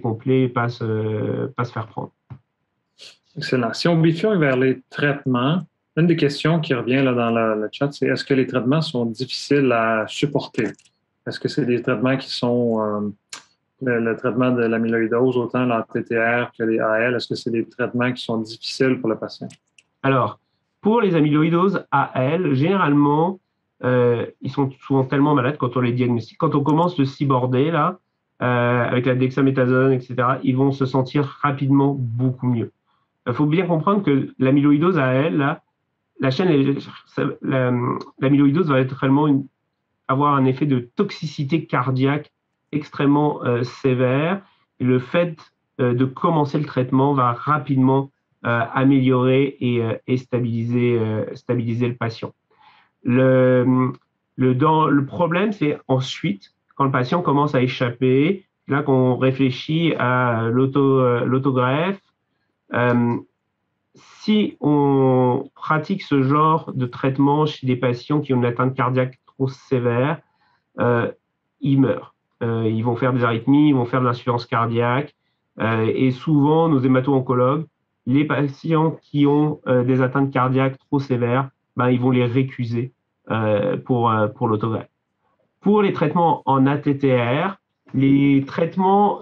complet et pas se faire prendre. Excellent. Si on bifurque vers les traitements, une des questions qui revient là dans le chat, c'est est-ce que les traitements sont difficiles à supporter? Est-ce que c'est des traitements qui sont le traitement de l'amyloïdose, autant la TTR que les AL, est-ce que c'est des traitements qui sont difficiles pour le patient? Alors, pour les amyloïdoses AL, généralement, ils sont souvent tellement malades quand on les diagnostique. Quand on commence le ciborder, là, avec la dexaméthasone, etc., ils vont se sentir rapidement beaucoup mieux. Il faut bien comprendre que l'amyloïdose AL, là, l'amyloïdose va être réellement avoir un effet de toxicité cardiaque extrêmement sévère. Et le fait de commencer le traitement va rapidement améliorer et stabiliser le patient. Le problème, c'est ensuite, quand le patient commence à échapper, là qu'on réfléchit à l'autogreffe. Si on pratique ce genre de traitement chez des patients qui ont une atteinte cardiaque trop sévère, ils meurent. Ils vont faire des arythmies, ils vont faire de l'insuffisance cardiaque. Et souvent, nos hémato-oncologues, les patients qui ont des atteintes cardiaques trop sévères, ben, ils vont les récuser pour l'autogreffe. Pour les traitements en ATTR, les traitements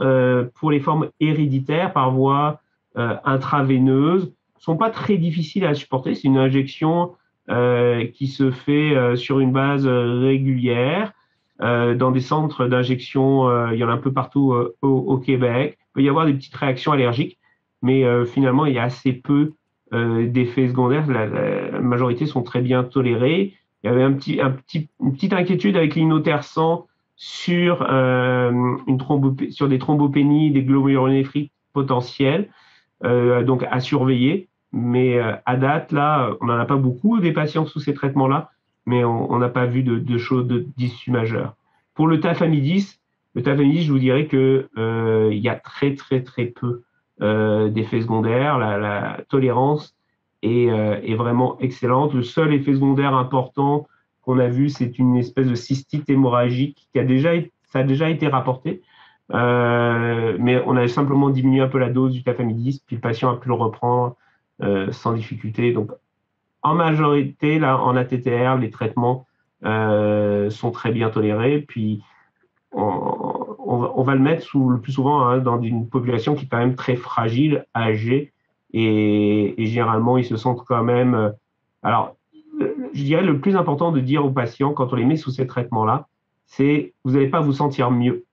pour les formes héréditaires par voie intraveineuse sont pas très difficiles à supporter. C'est une injection qui se fait sur une base régulière dans des centres d'injection. Il y en a un peu partout au Québec. Il peut y avoir des petites réactions allergiques, mais finalement, il y a assez peu d'effets secondaires. La majorité sont très bien tolérés. Il y avait une petite inquiétude avec l'inotersan sur sur des thrombopénies, des glomérulonéphrites potentielles, donc à surveiller. Mais à date, là, on n'en a pas beaucoup des patients sous ces traitements-là, mais on n'a pas vu de choses d'issue majeure. Pour le tafamidis, je vous dirais que il y a très peu d'effets secondaires. La tolérance est vraiment excellente. Le seul effet secondaire important qu'on a vu, c'est une espèce de cystite hémorragique ça a déjà été rapporté. Mais on a simplement diminué un peu la dose du tafamidis, puis le patient a pu le reprendre sans difficulté. Donc, en majorité, là, en ATTR, les traitements sont très bien tolérés. Puis, on va le mettre le plus souvent dans une population qui est quand même très fragile, âgée, et généralement, ils se sentent quand même. Alors, je dirais le plus important de dire aux patients quand on les met sous ces traitements-là, c'est vous n'allez pas vous sentir mieux,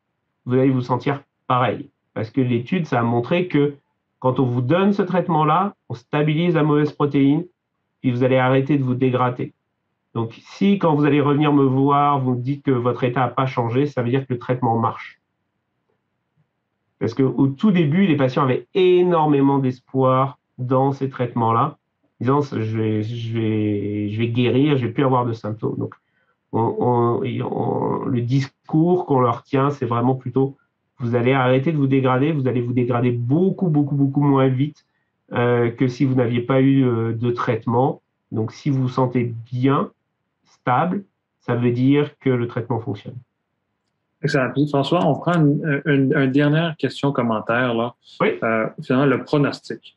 vous allez vous sentir pareil. Parce que l'étude, ça a montré que quand on vous donne ce traitement-là, on stabilise la mauvaise protéine, puis vous allez arrêter de vous dégrader. Donc, si quand vous allez revenir me voir, vous me dites que votre état n'a pas changé, ça veut dire que le traitement marche. Parce qu'au tout début, les patients avaient énormément d'espoir dans ces traitements-là, disant je vais guérir, je ne vais plus avoir de symptômes. Donc, le discours qu'on leur tient, c'est vraiment plutôt vous allez arrêter de vous dégrader, vous allez vous dégrader beaucoup moins vite que si vous n'aviez pas eu de traitement. Donc, si vous vous sentez bien, stable, ça veut dire que le traitement fonctionne. Excellent. Puis François, on prend une dernière question commentaire, là. Oui. Finalement, le pronostic.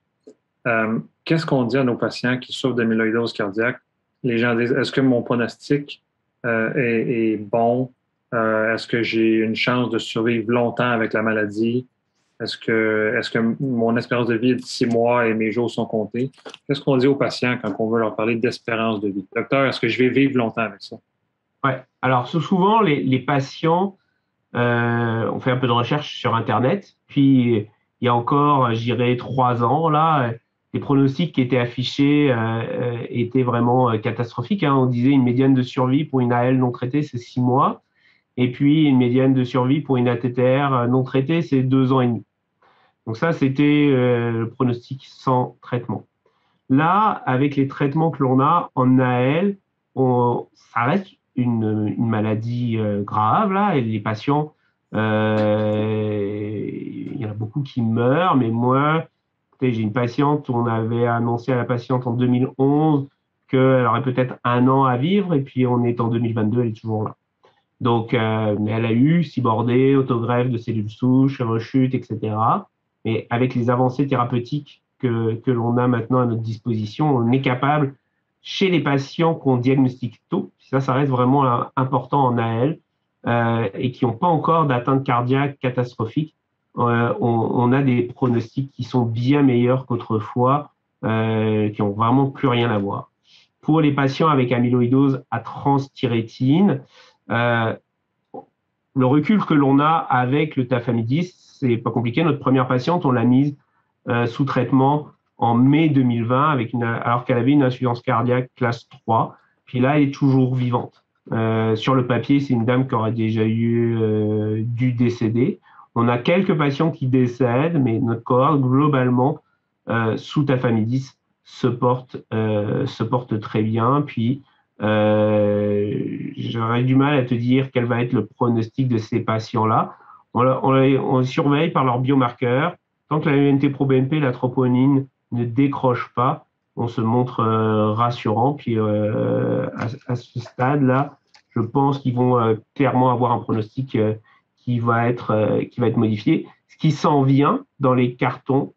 Qu'est-ce qu'on dit à nos patients qui souffrent d'amyloïdose cardiaque? Les gens disent, est-ce que mon pronostic est bon? Est-ce que j'ai une chance de survivre longtemps avec la maladie? Est-ce que mon espérance de vie est de 6 mois et mes jours sont comptés? Qu'est-ce qu'on dit aux patients quand on veut leur parler d'espérance de vie? Docteur, est-ce que je vais vivre longtemps avec ça? Ouais. Alors, souvent, les patients, on fait un peu de recherche sur Internet, puis il y a encore, je dirais, 3 ans, là, les pronostics qui étaient affichés étaient vraiment catastrophiques, hein. On disait une médiane de survie pour une AL non traitée, c'est 6 mois, et puis une médiane de survie pour une ATTR non traitée, c'est 2 ans et demi. Donc ça, c'était le pronostic sans traitement. Là, avec les traitements que l'on a en AL, ça reste une maladie grave, là, et les patients, il y en a beaucoup qui meurent, mais moi, écoutez, j'ai une patiente, on avait annoncé à la patiente en 2011 qu'elle aurait peut-être 1 an à vivre, et puis on est en 2022, elle est toujours là. Donc, elle a eu cybordée, autogreffe de cellules souches, rechute, etc. Mais avec les avancées thérapeutiques que l'on a maintenant à notre disposition, on est capable, chez les patients qu'on diagnostique tôt, ça reste vraiment important en AL, et qui n'ont pas encore d'atteinte cardiaque catastrophique, on a des pronostics qui sont bien meilleurs qu'autrefois, qui ont vraiment plus rien à voir. Pour les patients avec amyloïdose à transthyrétine, euh, le recul que l'on a avec le tafamidis, c'est pas compliqué. Notre première patiente, on l'a mise sous traitement en mai 2020 alors qu'elle avait une insuffisance cardiaque classe 3. Puis là, elle est toujours vivante. Sur le papier, c'est une dame qui aurait déjà dû décéder. On a quelques patients qui décèdent, mais notre cohorte, globalement, sous tafamidis, se porte très bien. Puis, j'aurais du mal à te dire quel va être le pronostic de ces patients-là. On les surveille par leurs biomarqueurs. Tant que la UNT-proBNP, la troponine ne décroche pas, on se montre rassurant. Puis à ce stade-là, je pense qu'ils vont clairement avoir un pronostic qui va être modifié. Ce qui s'en vient dans les cartons,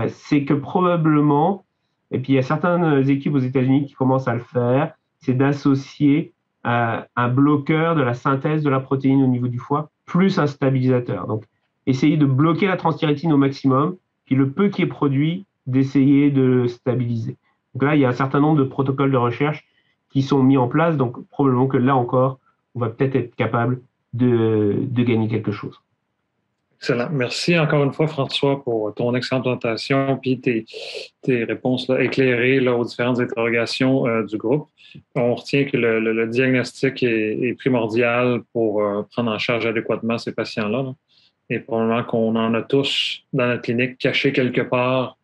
c'est que probablement, et puis il y a certaines équipes aux États-Unis qui commencent à le faire, c'est d'associer un bloqueur de la synthèse de la protéine au niveau du foie, plus un stabilisateur. Donc, essayer de bloquer la transthyrétine au maximum, puis le peu qui est produit, d'essayer de le stabiliser. Donc là, il y a un certain nombre de protocoles de recherche qui sont mis en place, donc probablement que là encore, on va peut-être être capable de gagner quelque chose. Excellent. Merci encore une fois, François, pour ton excellente présentation et tes réponses là, éclairées là, aux différentes interrogations du groupe. On retient que le diagnostic est primordial pour prendre en charge adéquatement ces patients-là. Là. Et probablement qu'on en a tous dans notre clinique cachés quelque part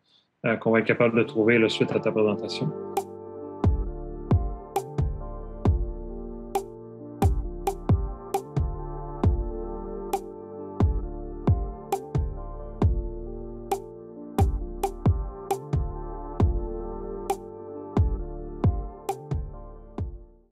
qu'on va être capable de trouver là, suite à ta présentation.